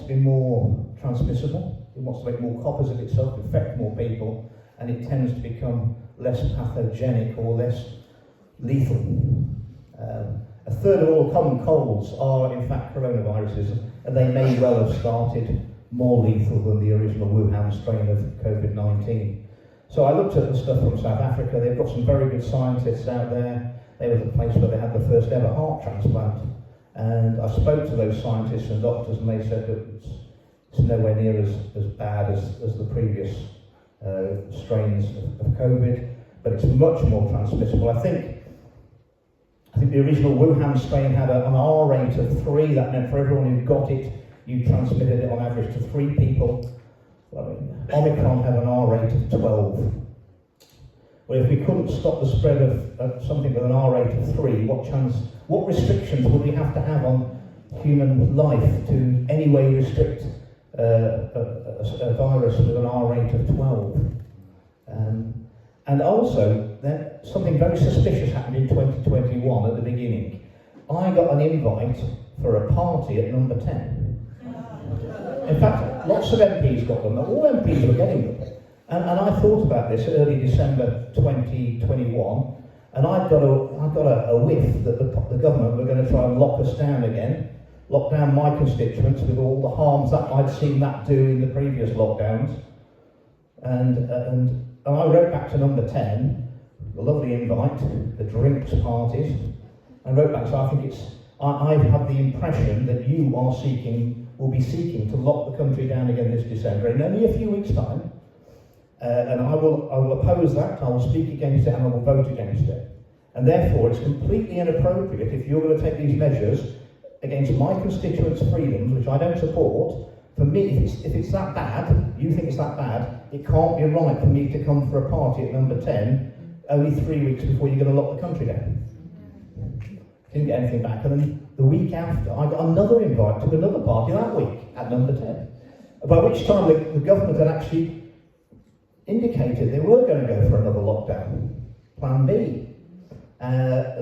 to be more transmissible, it wants to make more copies of itself, infect more people, and it tends to become less pathogenic or less lethal. A third of all common colds are in fact coronaviruses, and they may well have started more lethal than the original Wuhan strain of COVID-19. So I looked at the stuff from South Africa. They've got some very good scientists out there. They were the place where they had the first ever heart transplant. And I spoke to those scientists and doctors, and they said that it's nowhere near as bad as the previous strains of COVID, but it's much more transmissible. I think the original Wuhan strain had an R rate of 3. That meant for everyone who got it, you transmitted it on average to 3 people. Omicron had an R rate of 12. Well, if we couldn't stop the spread of something with an R rate of 3, what restrictions would we have to have on human life to anyway restrict a virus with an R rate of 12? And also, something very suspicious happened in 2021 at the beginning. I got an invite for a party at number 10. In fact, lots of MPs got them, all MPs were getting them. And I thought about this early December 2021, and I got a whiff that the government were going to try and lock us down again, lock down my constituents with all the harms that I'd seen that do in the previous lockdowns. And I wrote back to number 10, the lovely invite, the drinks parties, and wrote back, so I think I have the impression that you will be seeking to lock the country down again this December in only a few weeks' time. And I will oppose that, I will speak against it, and I will vote against it. And therefore it's completely inappropriate if you're going to take these measures against my constituents' freedoms, which I don't support. For me, if it's that bad, you think it's that bad, it can't be right for me to come for a party at number 10 only 3 weeks before you're going to lock the country down. Didn't get anything back, and then the week after I got another invite to another party that week at number 10. By which time the government had actually indicated they were going to go for another lockdown, Plan B.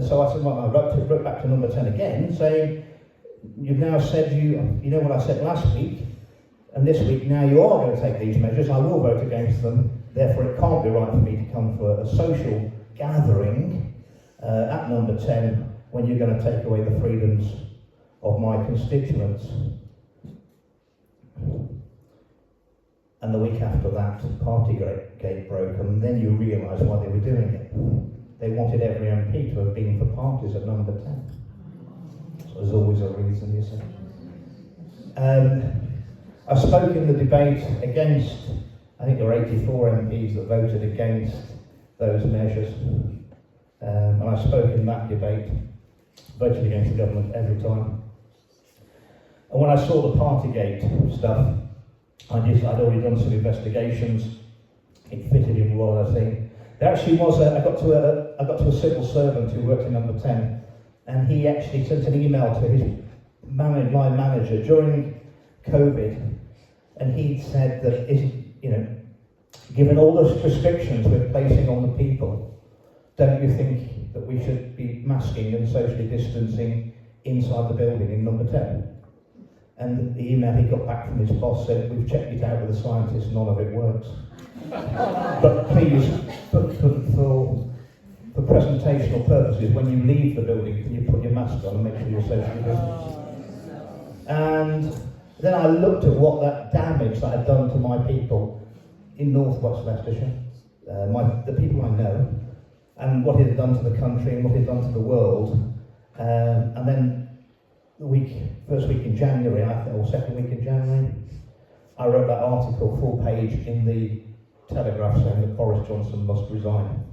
So I said, well, I wrote back to number 10 again, saying, you've now said you know what I said last week, and this week now you are going to take these measures. I will vote against them. Therefore, it can't be right for me to come for a social gathering at number 10 when you're going to take away the freedoms of my constituents. And the week after that, Partygate broke, and then you realise why they were doing it. They wanted every MP to have been for parties at number 10. So there's always a reason, you see. I spoke in the debate against, I think there were 84 MPs that voted against those measures. And I spoke in that debate, voted against the government every time. And when I saw the Partygate stuff, I'd already done some investigations. It fitted in well, I think. There actually was I got to a civil servant who worked in number 10, and he actually sent an email to his line manager during COVID, and he said that, given all those restrictions we're placing on the people, don't you think that we should be masking and socially distancing inside the building in number 10? And the email he got back from his boss said, we've checked it out with the scientists, none of it works. But please, for presentational purposes, when you leave the building, can you put your mask on and make sure you're socially distanced? And then I looked at what that damage that had done to my people in northwest Leicestershire, the people I know, and what it had done to the country and what it had done to the world. And then first week in January, or second week in January, I wrote that article, full page, in the Telegraph saying that Boris Johnson must resign.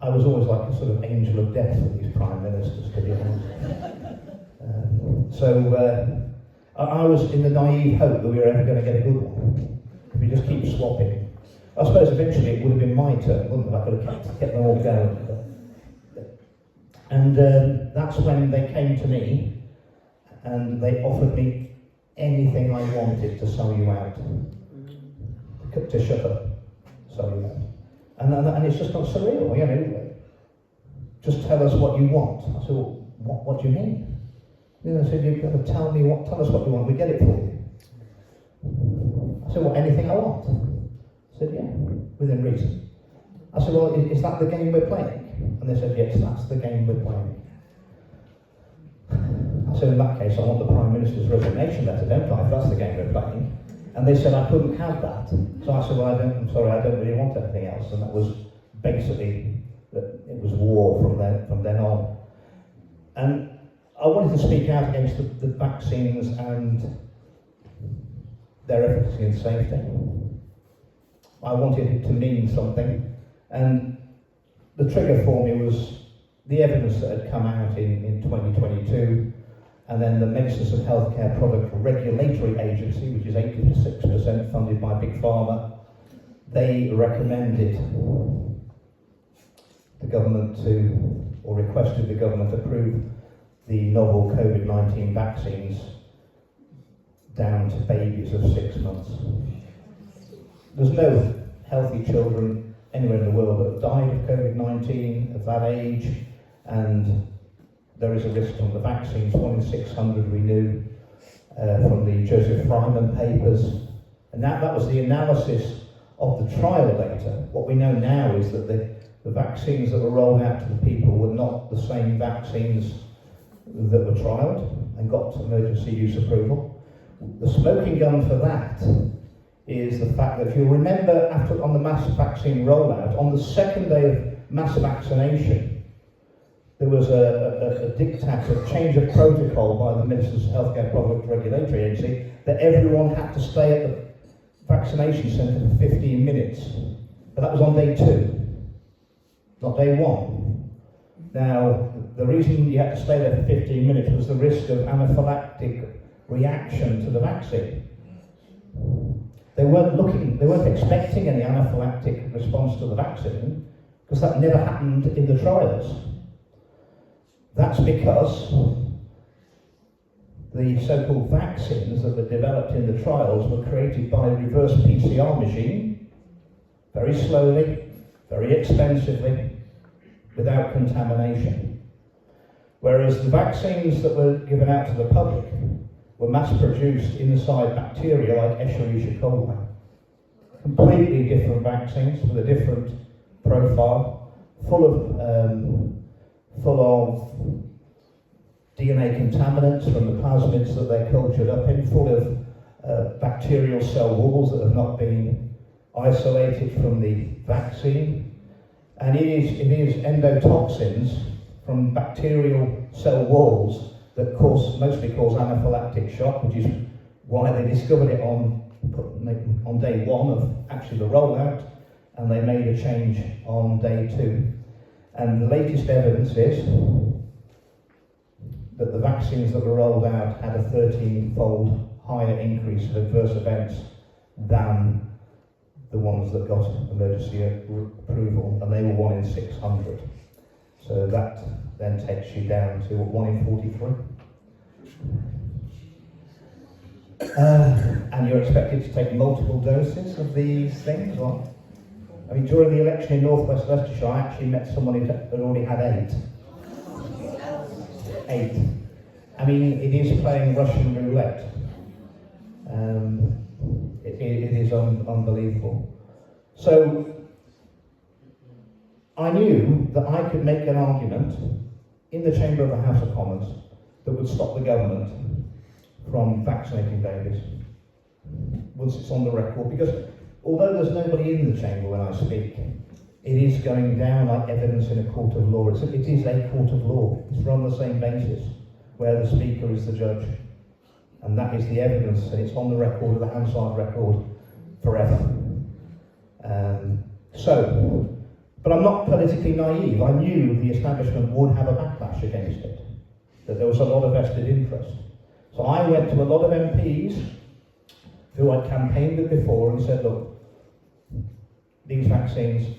I was always like a sort of angel of death for these prime ministers, to be honest. I was in the naive hope that we were ever going to get a good one. If we just keep swapping. I suppose eventually it would have been my turn, wouldn't it? I could have kept them all going. And that's when they came to me and they offered me anything I wanted to sell you out. To shut up, sell you out. And it's just not surreal, you know. Just tell us what you want. I said, well, what do you mean? You know, I said, you've got to tell us what you want, we get it for you. I said, well, anything I want. I said, yeah, within reason. I said, well, is that the game we're playing? And they said, yes, that's the game we're playing. I said, in that case, I want the Prime Minister's resignation letter, don't I, if that's the game we're playing. And they said I couldn't have that. So I said, well, I'm sorry, I don't really want anything else. And that was basically, it was war from then on. And I wanted to speak out against the vaccines and their efficacy and safety. I wanted it to mean something. And the trigger for me was the evidence that had come out in 2022, and then the Medicines and Healthcare Product Regulatory Agency, which is 86% funded by Big Pharma, they recommended the government or requested the government approve the novel COVID-19 vaccines down to babies of 6 months. There's no healthy children anywhere in the world that have died of COVID-19 at that age, and there is a risk from the vaccines. 1 in 600 we knew from the Joseph Fryman papers. And that was the analysis of the trial data. What we know now is that the vaccines that were rolled out to the people were not the same vaccines that were trialled and got emergency use approval. The smoking gun for that is the fact that if you remember on the mass vaccine rollout, on the second day of mass vaccination, there was a diktat, a change of protocol by the Medicines and Healthcare Product Regulatory Agency that everyone had to stay at the vaccination centre for 15 minutes. But that was on day 2, not day 1. Now, the reason you had to stay there for 15 minutes was the risk of anaphylactic reaction to the vaccine. They weren't expecting any anaphylactic response to the vaccine because that never happened in the trials. That's because the so-called vaccines that were developed in the trials were created by a reverse PCR machine, very slowly, very expensively, without contamination. Whereas the vaccines that were given out to the public were mass-produced inside bacteria like Escherichia coli. Completely different vaccines with a different profile, full of DNA contaminants from the plasmids that they're cultured up in, full of bacterial cell walls that have not been isolated from the vaccine. And it is endotoxins from bacterial cell walls that mostly cause anaphylactic shock, which is why they discovered it on day 1 of actually the rollout, and they made a change on day 2. And the latest evidence is that the vaccines that were rolled out had a 13-fold higher increase of adverse events than the ones that got emergency approval, and they were 1 in 600. So that then takes you down to 1 in 43. And you're expected to take multiple doses of these things? Or, I mean, during the election in northwest Leicestershire, I actually met someone who had already had 8. 8. I mean, it is playing Russian roulette. It is unbelievable. So, I knew that I could make an argument in the Chamber of the House of Commons that would stop the government from vaccinating babies. Once it's on the record, because although there's nobody in the chamber when I speak, it is going down like evidence in a court of law. It is a court of law. It's run the same basis, where the Speaker is the judge. And that is the evidence, and it's on the record of the Hansard record forever. But I'm not politically naive. I knew the establishment would have a backlash against it, that there was a lot of vested interest. So I went to a lot of MPs who I'd campaigned with before and said, look, these vaccines,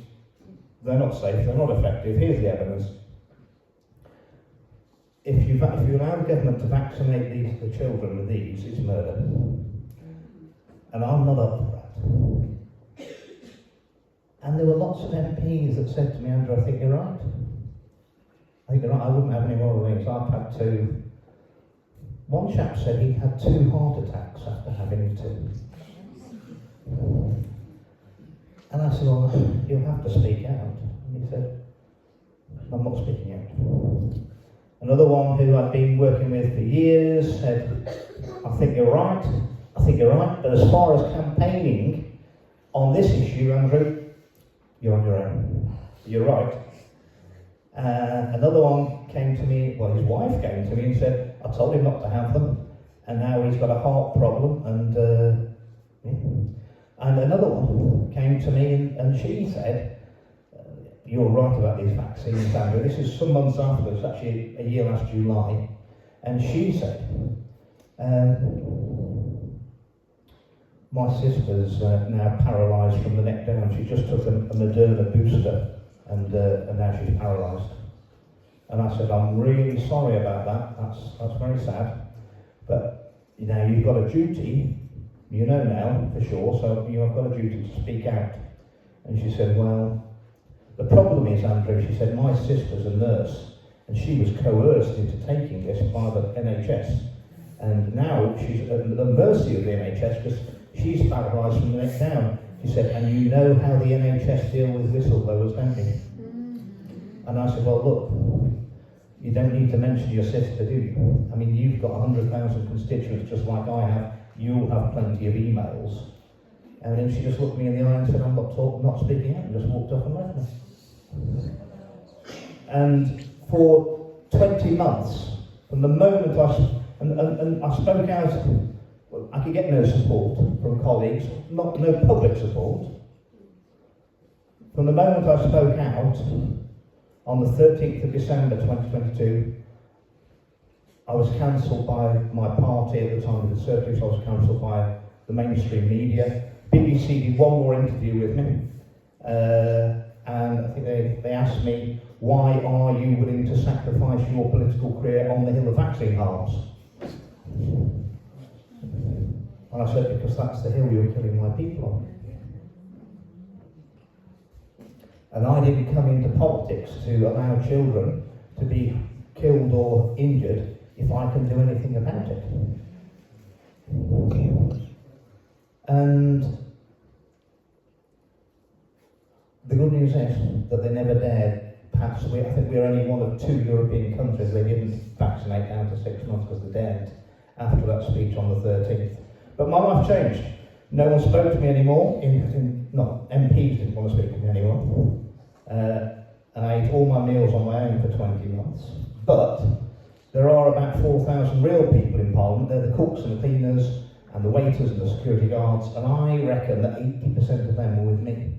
they're not safe, they're not effective, here's the evidence. If you allow the government to vaccinate the children with these, it's murder. And I'm not up for that. And there were lots of MPs that said to me, Andrew, I think you're right. I think you're right, I wouldn't have any more of these. I've had two. One chap said he had 2 heart attacks after having 2. And I said, well, you'll have to speak out. And he said, I'm not speaking out. Another one who I'd been working with for years said, I think you're right, but as far as campaigning on this issue, Andrew, you're on your own. You're right. Another one came to me, well, his wife came to me and said, I told him not to have them, and now he's got a heart problem, and another one came to me and she said, you're right about these vaccines, Andrew. This is some months afterwards, actually a year last July, and she said, my sister's now paralysed from the neck down. She just took a Moderna booster, and now she's paralysed. And I said, I'm really sorry about that. That's very sad. But you know, you've got a duty. You know now for sure. So you have got a duty to speak out. And she said, well, the problem is, Andrew, she said, my sister's a nurse, and she was coerced into taking this by the NHS. And now she's at the mercy of the NHS because she's paralysed from the neck down. She said, and you know how the NHS deal with whistleblowers, don't you? And I said, well, look, you don't need to mention your sister, do you? I mean, you've got 100,000 constituents just like I have. You'll have plenty of emails. And then she just looked me in the eye and said, I'm not speaking out, and just walked off and left me. And for 20 months, from the moment I spoke out, well, I could get no support from colleagues, no public support. From the moment I spoke out, on the 13th of December 2022, I was cancelled by my party at the time of the Conservatives. I was cancelled by the mainstream media. BBC did one more interview with me, and I think they asked me, why are you willing to sacrifice your political career on the hill of vaccine harms? And I said, because that's the hill you're killing my people on. And I didn't come into politics to allow children to be killed or injured if I can do anything about it. And the good news is that they never dared. Perhaps I think we're only one of 2 European countries they didn't vaccinate down to 6 months because they daren't after that speech on the 13th. But my life changed. No one spoke to me anymore. MPs didn't want to speak to me anymore. And I ate all my meals on my own for 20 months. But there are about 4,000 real people in Parliament. They're the cooks and the cleaners and the waiters and the security guards, and I reckon that 80% of them were with me.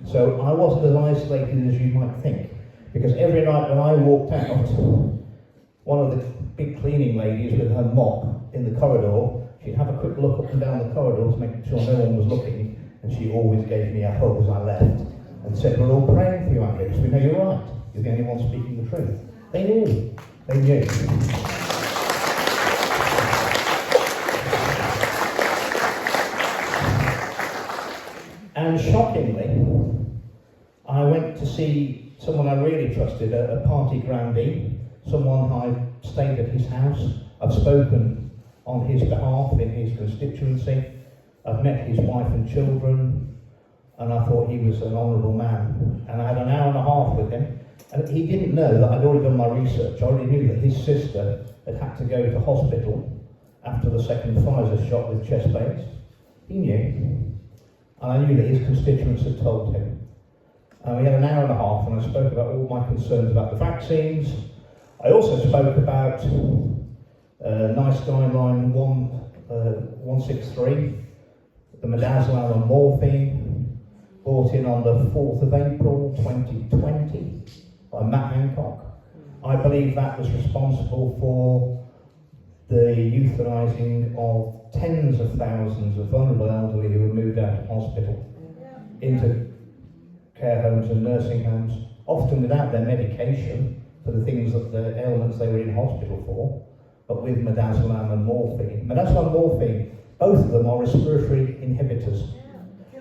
So I wasn't as isolated as you might think, because every night when I walked out, one of the big cleaning ladies with her mop in the corridor, she'd have a quick look up and down the corridor to make sure no one was looking, and she always gave me a hug as I left and said, we're all praying for you, Andrew, because we know you're right. You're the only one speaking the truth. They knew. They knew. And shockingly, I went to see someone I really trusted, a party grandee, someone I stayed at his house. I've spoken on his behalf in his constituency. I've met his wife and children, and I thought he was an honourable man. And I had an hour and a half with him, And he didn't know that I'd already done my research. I already knew that his sister had to go to hospital after the second Pfizer shot with chest pains. He knew. And I knew that his constituents had told him. And we had an hour and a half, and I spoke about all my concerns about the vaccines. I also spoke about NICE guideline 163, the midazolam and morphine, brought in on the 4th of April 2020 by Matt Hancock. I believe that was responsible for the euthanizing of tens of thousands of vulnerable elderly who were moved out of hospital into care homes and nursing homes, often without their medication for the things that the ailments they were in hospital for, but with midazolam and morphine. Midazolam and morphine, both of them are respiratory inhibitors.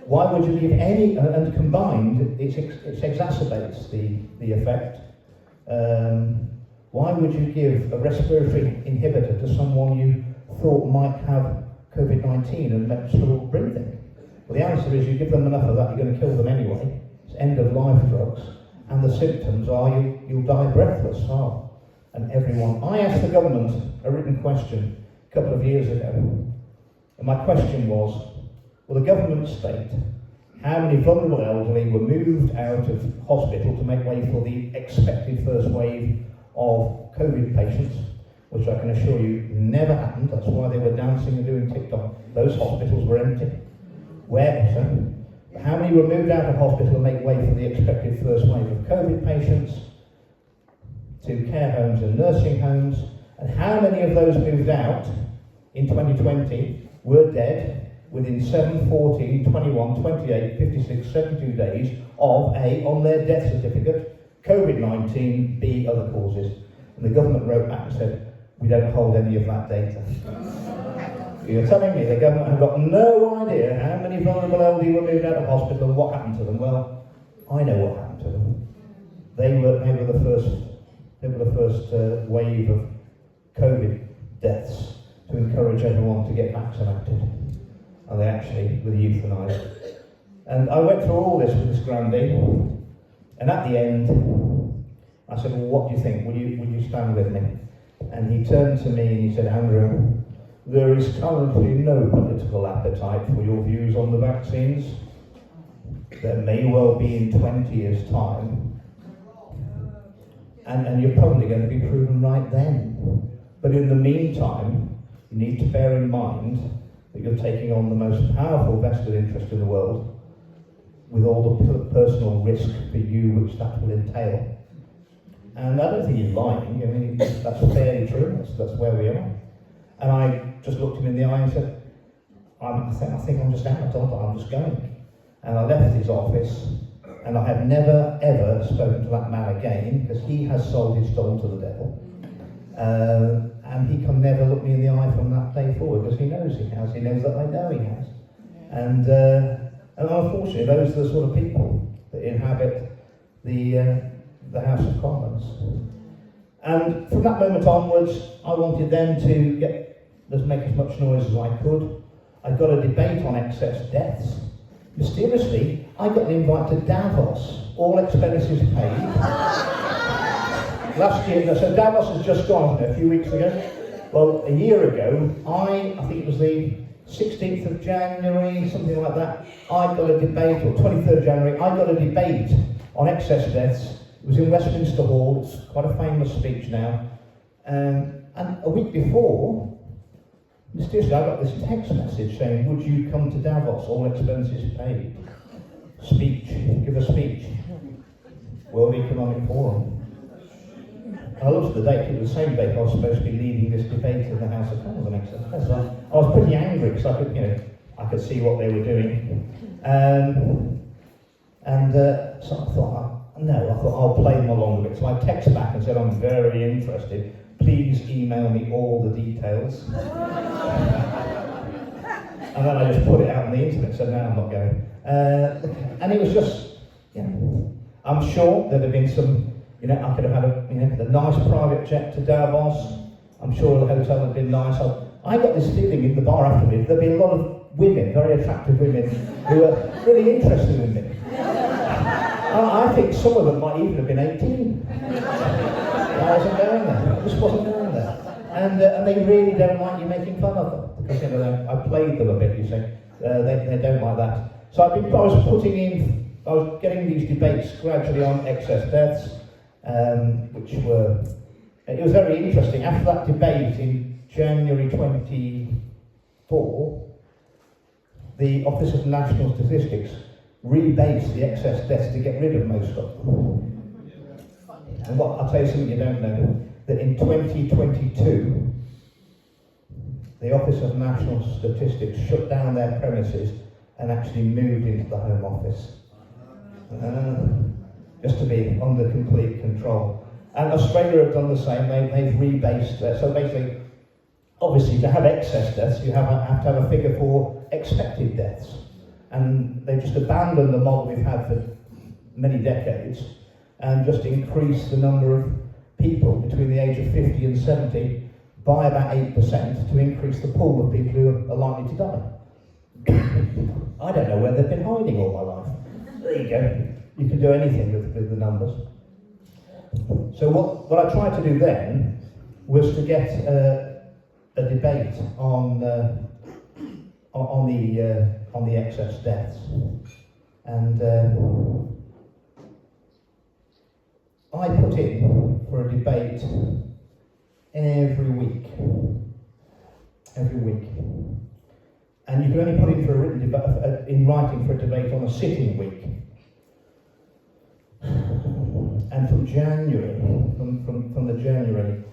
Why would you give any, and combined, it exacerbates the effect. Why would you give a respiratory inhibitor to someone you thought might have COVID-19 and menstrual breathing? Well, the answer is you give them enough of that, you're going to kill them anyway. It's end-of-life drugs, and the symptoms are you'll die breathless. And everyone. I asked the government a written question a couple of years ago, and my question was, will the government state how many vulnerable elderly were moved out of hospital to make way for the expected first wave of COVID patients, which I can assure you never happened. That's why they were dancing and doing TikTok. Those hospitals were empty. How many were moved out of hospital to make way for the expected first wave of COVID patients, to care homes and nursing homes, and how many of those moved out in 2020 were dead within 7, 14, 21, 28, 56, 72 days of A, on their death certificate, COVID-19, B, other causes. And the government wrote back and said, we don't hold any of that data. You're telling me the government have got no idea how many vulnerable elderly were moved out of hospital and what happened to them? Well, I know what happened to them. They were the first wave of COVID deaths to encourage everyone to get vaccinated. And they actually were euthanized. And I went through all this with this grandee, and at the end, I said, well, what do you think? Will you stand with me? And he turned to me and he said, Andrew, there is currently no political appetite for your views on the vaccines. There may well be in 20 years' time. And you're probably going to be proven right then. But in the meantime, you need to bear in mind that you're taking on the most powerful vested interest in the world, with all the personal risk for you which that will entail. And I don't think he's lying. I mean, that's fairly true. That's where we are. And I just looked him in the eye and said, I think I'm just out. I'm just going. And I left his office, and I have never, ever spoken to that man again, because he has sold his soul to the devil. And he can never look me in the eye from that day forward, because he knows he has. He knows that I know he has. And unfortunately, those are the sort of people that inhabit the House of Commons. And from that moment onwards, I wanted them to make as much noise as I could. I got a debate on excess deaths. Mysteriously, I got the invite to Davos, all expenses paid. Last year, so Davos has just gone a few weeks ago. Well, a year ago, I think it was the 16th of January, something like that, I got a debate, or 23rd of January, I got a debate on excess deaths. It was in Westminster Hall. It's quite a famous speech now. And a week before, mysteriously, I got this text message saying, would you come to Davos, all expenses paid? Speech, give a speech. World Economic Forum. I looked at the date, it was the same date I was supposed to be leading this debate in the House of Commons the next day. So I was pretty angry because I could see what they were doing. So I thought, I'll play them along with it. So I texted back and said, I'm very interested. Please email me all the details. And then I just put it out on the internet, so now I'm not going. And it was just, I'm sure there'd have been some, I could have had a nice private jet to Davos. I'm sure the hotel had been nice. I got this feeling in the bar afterwards, there'd be a lot of women, very attractive women, who were really interested in me. I think some of them might even have been 18. I wasn't going there. I just wasn't going there. And they really don't like you making fun of them. Because, you know, I played them a bit, you see. They don't like that. So I was getting these debates gradually on excess deaths, which were, it was very interesting. After that debate in January 24, the Office of National Statistics rebased the excess deaths to get rid of most of them. And I'll tell you something you don't know, that in 2022, the Office of National Statistics shut down their premises and actually moved into the Home Office. Just to be under complete control. And Australia have done the same. They've rebased. So basically, obviously, to have excess deaths, you have to have a figure for expected deaths. And they've just abandoned the model we've had for many decades and just increased the number of people between the age of 50 and 70 by about 8% to increase the pool of people who are likely to die. I don't know where they've been hiding all my life. There you go. You can do anything with the numbers. So what I tried to do then was to get a debate on the excess deaths, and I put in for a debate every week, and you can only put in for a written debate in writing for a debate on a sitting week. And from January, from the January,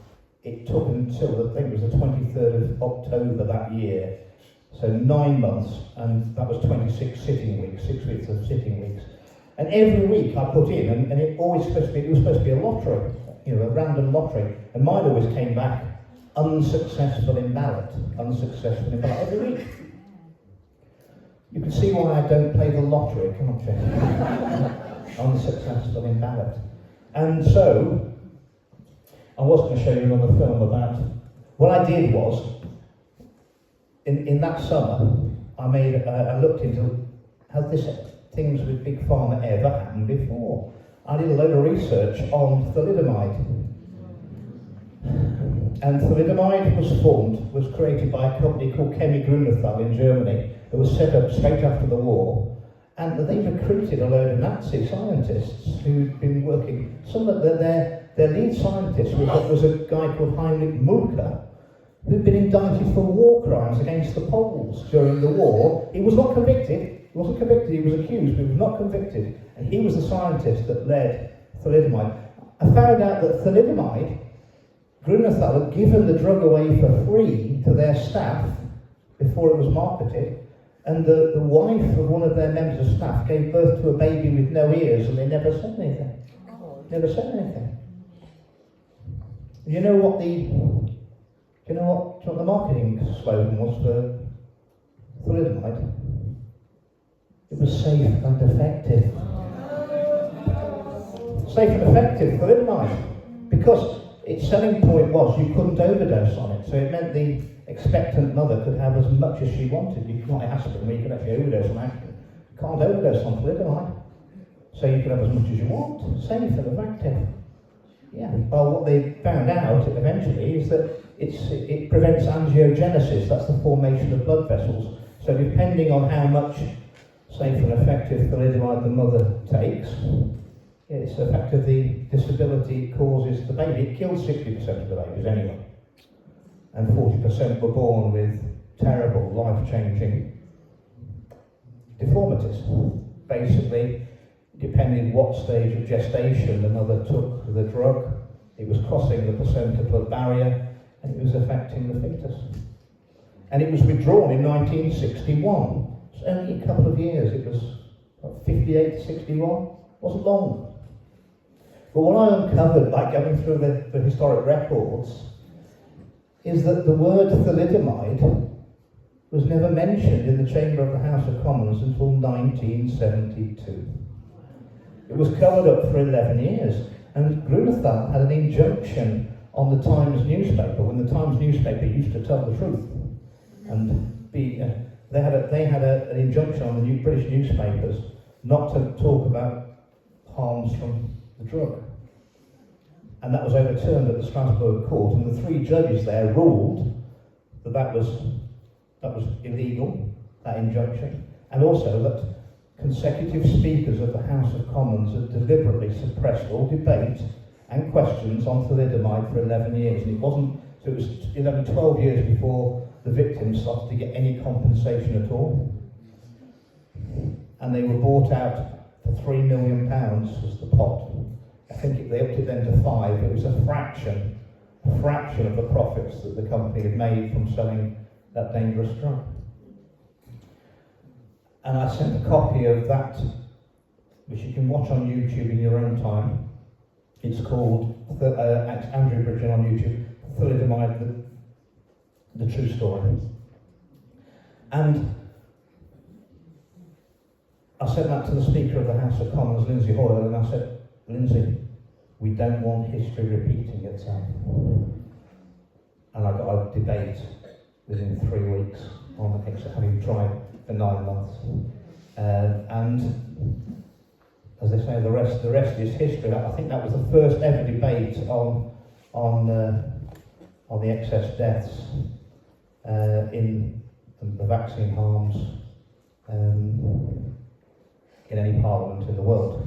it took until I think it was the 23rd of October that year. So 9 months, and that was 26 sitting weeks, 6 weeks of sitting weeks. And every week I put in, and it was supposed to be a lottery, you know, a random lottery. And mine always came back unsuccessful in ballot, every week. You can see why I don't play the lottery, can't you? Unsuccessful in ballot. And so, I was going to show you another film about, what I did was, in that summer, I looked into, has things with Big Pharma ever happened before? I did a load of research on thalidomide. And thalidomide was created by a company called Chemie Grünenthal in Germany. It was set up straight after the war. And they recruited a load of Nazi scientists who'd been working. Some of their lead scientist was a guy called Heinrich Mulker, who'd been indicted for war crimes against the Poles during the war. He was not convicted. He wasn't convicted. He was accused, but he was not convicted. And he was the scientist that led thalidomide. I found out that thalidomide, Grünenthal had given the drug away for free to their staff before it was marketed. And the wife of one of their members of staff gave birth to a baby with no ears, and they never said anything. Never said anything. You know what the marketing slogan was for thalidomide? It was safe and effective. Safe and effective thalidomide, because its selling point was you couldn't overdose on it. So it meant the expectant mother could have as much as she wanted. You can't aspirin where you can actually overdose on aspirin. You can't overdose on thalidomide. So you can have as much as you want. Safe and effective. Yeah. Well, what they found out eventually is that it prevents angiogenesis. That's the formation of blood vessels. So depending on how much safe and effective thalidomide the mother takes, it's affected the disability it causes the baby. It kills 60% of the babies anyway. And 40% were born with terrible, life-changing deformities. Basically, depending what stage of gestation the mother took the drug, it was crossing the placenta-blood barrier, and it was affecting the fetus. And it was withdrawn in 1961. It's only a couple of years. It was 58 to 61. It wasn't long. But what I uncovered by going through the historic records is that the word thalidomide was never mentioned in the chamber of the House of Commons until 1972. It was covered up for 11 years, and Grünenthal had an injunction on the Times newspaper, when the Times newspaper used to tell the truth. And they had an injunction on the British newspapers not to talk about harms from the drug. And that was overturned at the Strasbourg court, and the 3 judges there ruled that that was illegal, that injunction, and also that consecutive speakers of the House of Commons had deliberately suppressed all debate and questions on thalidomide for 11 years. And it was 11, 12 years before the victims started to get any compensation at all. And they were bought out for £3 million was the pot. I think they upped it then to 5. It was a fraction of the profits that the company had made from selling that dangerous drug. And I sent a copy of that, which you can watch on YouTube in your own time. It's called, it's Andrew Bridgen on YouTube, Thalidomide, the True Story. And I sent that to the Speaker of the House of Commons, Lindsay Hoyle, and I said, Lindsay, we don't want history repeating itself. And I got a debate within 3 weeks on the having tried for 9 months. And as they say, the rest is history. I think that was the first ever debate on the excess deaths in the vaccine harms in any parliament in the world.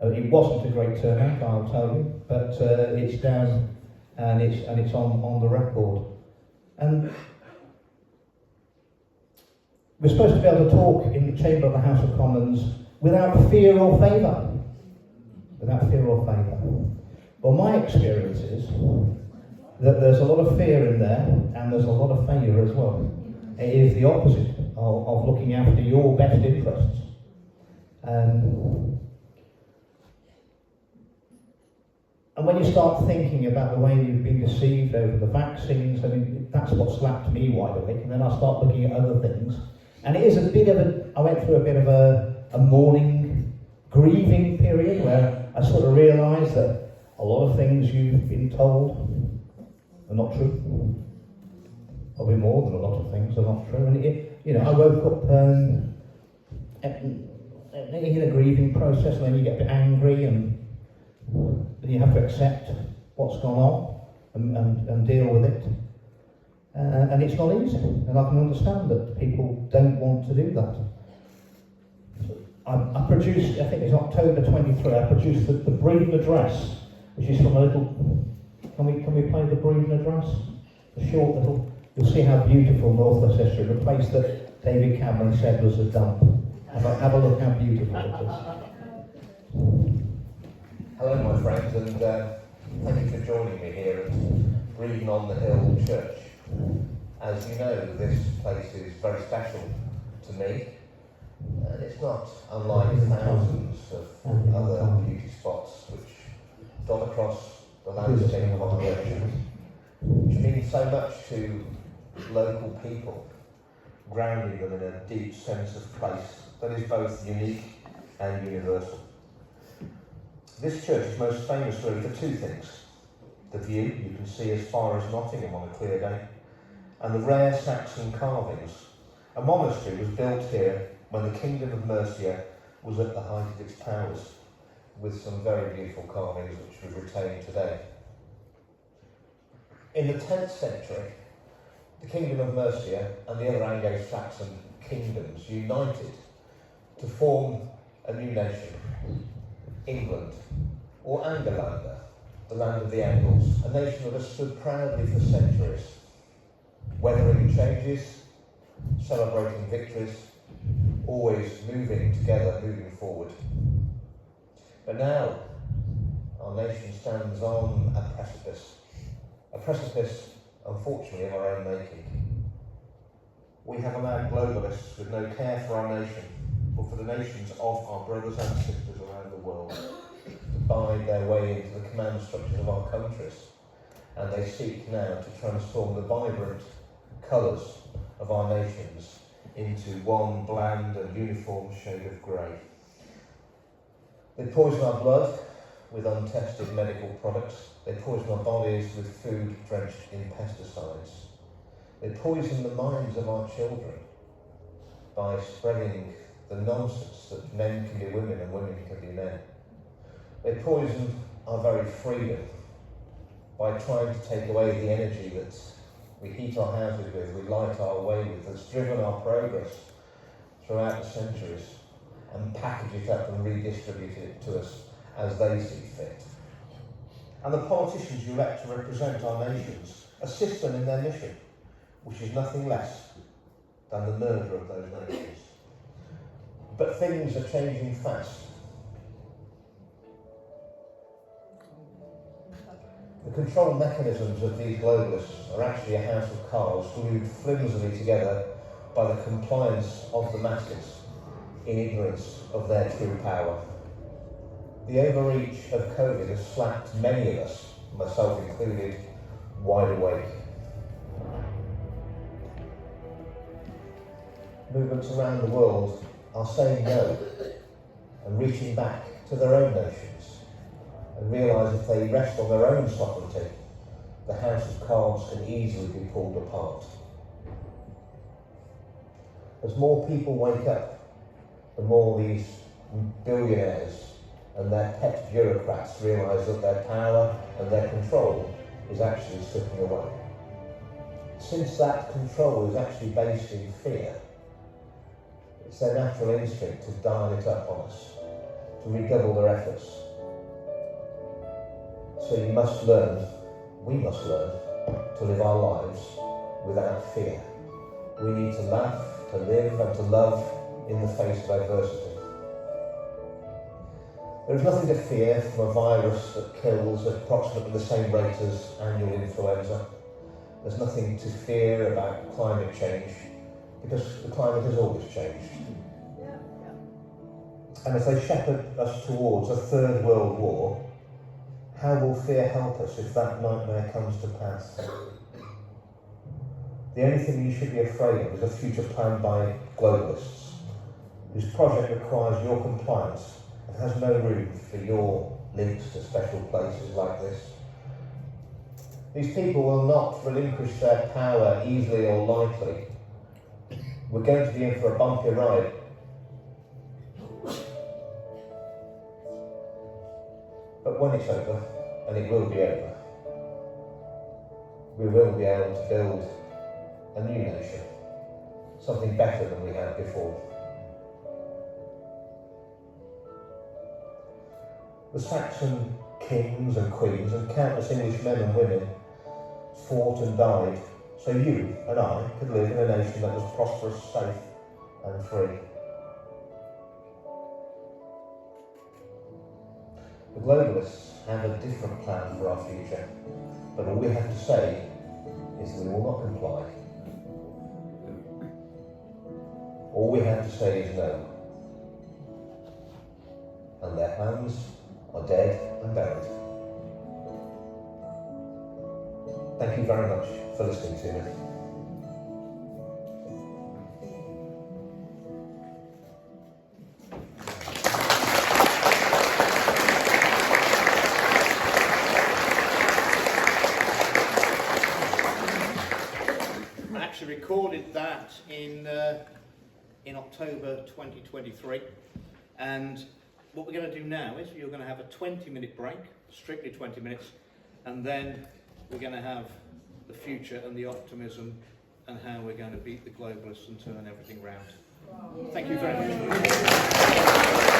It wasn't a great turnout, I'll tell you, but it's down and it's on the record. And we're supposed to be able to talk in the chamber of the House of Commons without fear or favour. Without fear or favour. Well, my experience is that there's a lot of fear in there and there's a lot of favour as well. It is the opposite of looking after your best interests. And when you start thinking about the way you've been deceived over the vaccines, I mean, that's what slapped me wide awake. And then I start looking at other things. And it is a bit of I went through a bit of a mourning, grieving period where I sort of realised that a lot of things you've been told are not true. Probably more than a lot of things are not true. And I woke up in a grieving process, and then you get a bit angry, and then you have to accept what's gone on and deal with it. And it's not easy, and I can understand that people don't want to do that. I produced, I think it's October 23, I produced the Bridgen Address, which is from a little, can we play the Bridgen Address? A short little, you'll see how beautiful North West history, the place that David Cameron said was a dump. Have a look how beautiful it is. Hello my friends, and thank you for joining me here at Bridgen on the Hill Church. As you know, this place is very special to me, and it's not unlike thousands of other beauty spots which dot across the landscape of our nation, which means so much to local people, grounding them in a deep sense of place that is both unique and universal. This church is most famous really for 2 things: the view you can see as far as Nottingham on a clear day, and the rare Saxon carvings. A monastery was built here when the Kingdom of Mercia was at the height of its powers, with some very beautiful carvings which we retain today. In the 10th century, the Kingdom of Mercia and the other Anglo-Saxon kingdoms united to form a new nation, England, or Angolander, the land of the Angles, a nation that has stood proudly for centuries, weathering changes, celebrating victories, always moving together, moving forward. But now, our nation stands on a precipice, unfortunately, of our own making. We have allowed globalists with no care for our nation, or for the nations of our brothers and sisters around the world, to buy their way into the command structures of our countries, and they seek now to transform the vibrant colours of our nations into one bland and uniform shade of grey. They poison our blood with untested medical products. They poison our bodies with food drenched in pesticides. They poison the minds of our children by spreading the nonsense that men can be women and women can be men. They poison our very freedom by trying to take away the energy that we heat our houses with, we light our way with, that's driven our progress throughout the centuries, and package it up and redistribute it to us as they see fit. And the politicians you elect to represent our nations assist them in their mission, which is nothing less than the murder of those nations. But things are changing fast. The control mechanisms of these globalists are actually a house of cards glued flimsily together by the compliance of the masses in ignorance of their true power. The overreach of COVID has slapped many of us, myself included, wide awake. Movements around the world are saying no and reaching back to their own nations, and realise if they rest on their own sovereignty, the house of cards can easily be pulled apart. As more people wake up, the more these billionaires and their pet bureaucrats realise that their power and their control is actually slipping away. Since that control is actually based in fear, it's their natural instinct to dial it up on us, to redouble their efforts. So we must learn to live our lives without fear. We need to laugh, to live and to love in the face of adversity. There is nothing to fear from a virus that kills at approximately the same rate as annual influenza. There's nothing to fear about climate change, because the climate has always changed. And if they shepherd us towards a third world war, how will fear help us if that nightmare comes to pass? The only thing you should be afraid of is a future planned by globalists, whose project requires your compliance and has no room for your links to special places like this. These people will not relinquish their power easily or lightly. We're going to be in for a bumpy ride. But when it's over, and it will be over, we will be able to build a new nation, something better than we had before. The Saxon kings and queens and countless English men and women fought and died so you and I could live in a nation that was prosperous, safe and free. The globalists have a different plan for our future, but all we have to say is we will not comply. All we have to say is no. And their plans are dead and buried. Thank you very much for listening to me. Recorded that in October 2023, and what we're going to do now is you're going to have a 20-minute break, strictly 20 minutes, and then we're going to have the future and the optimism and how we're going to beat the globalists and turn everything round. Thank you very much.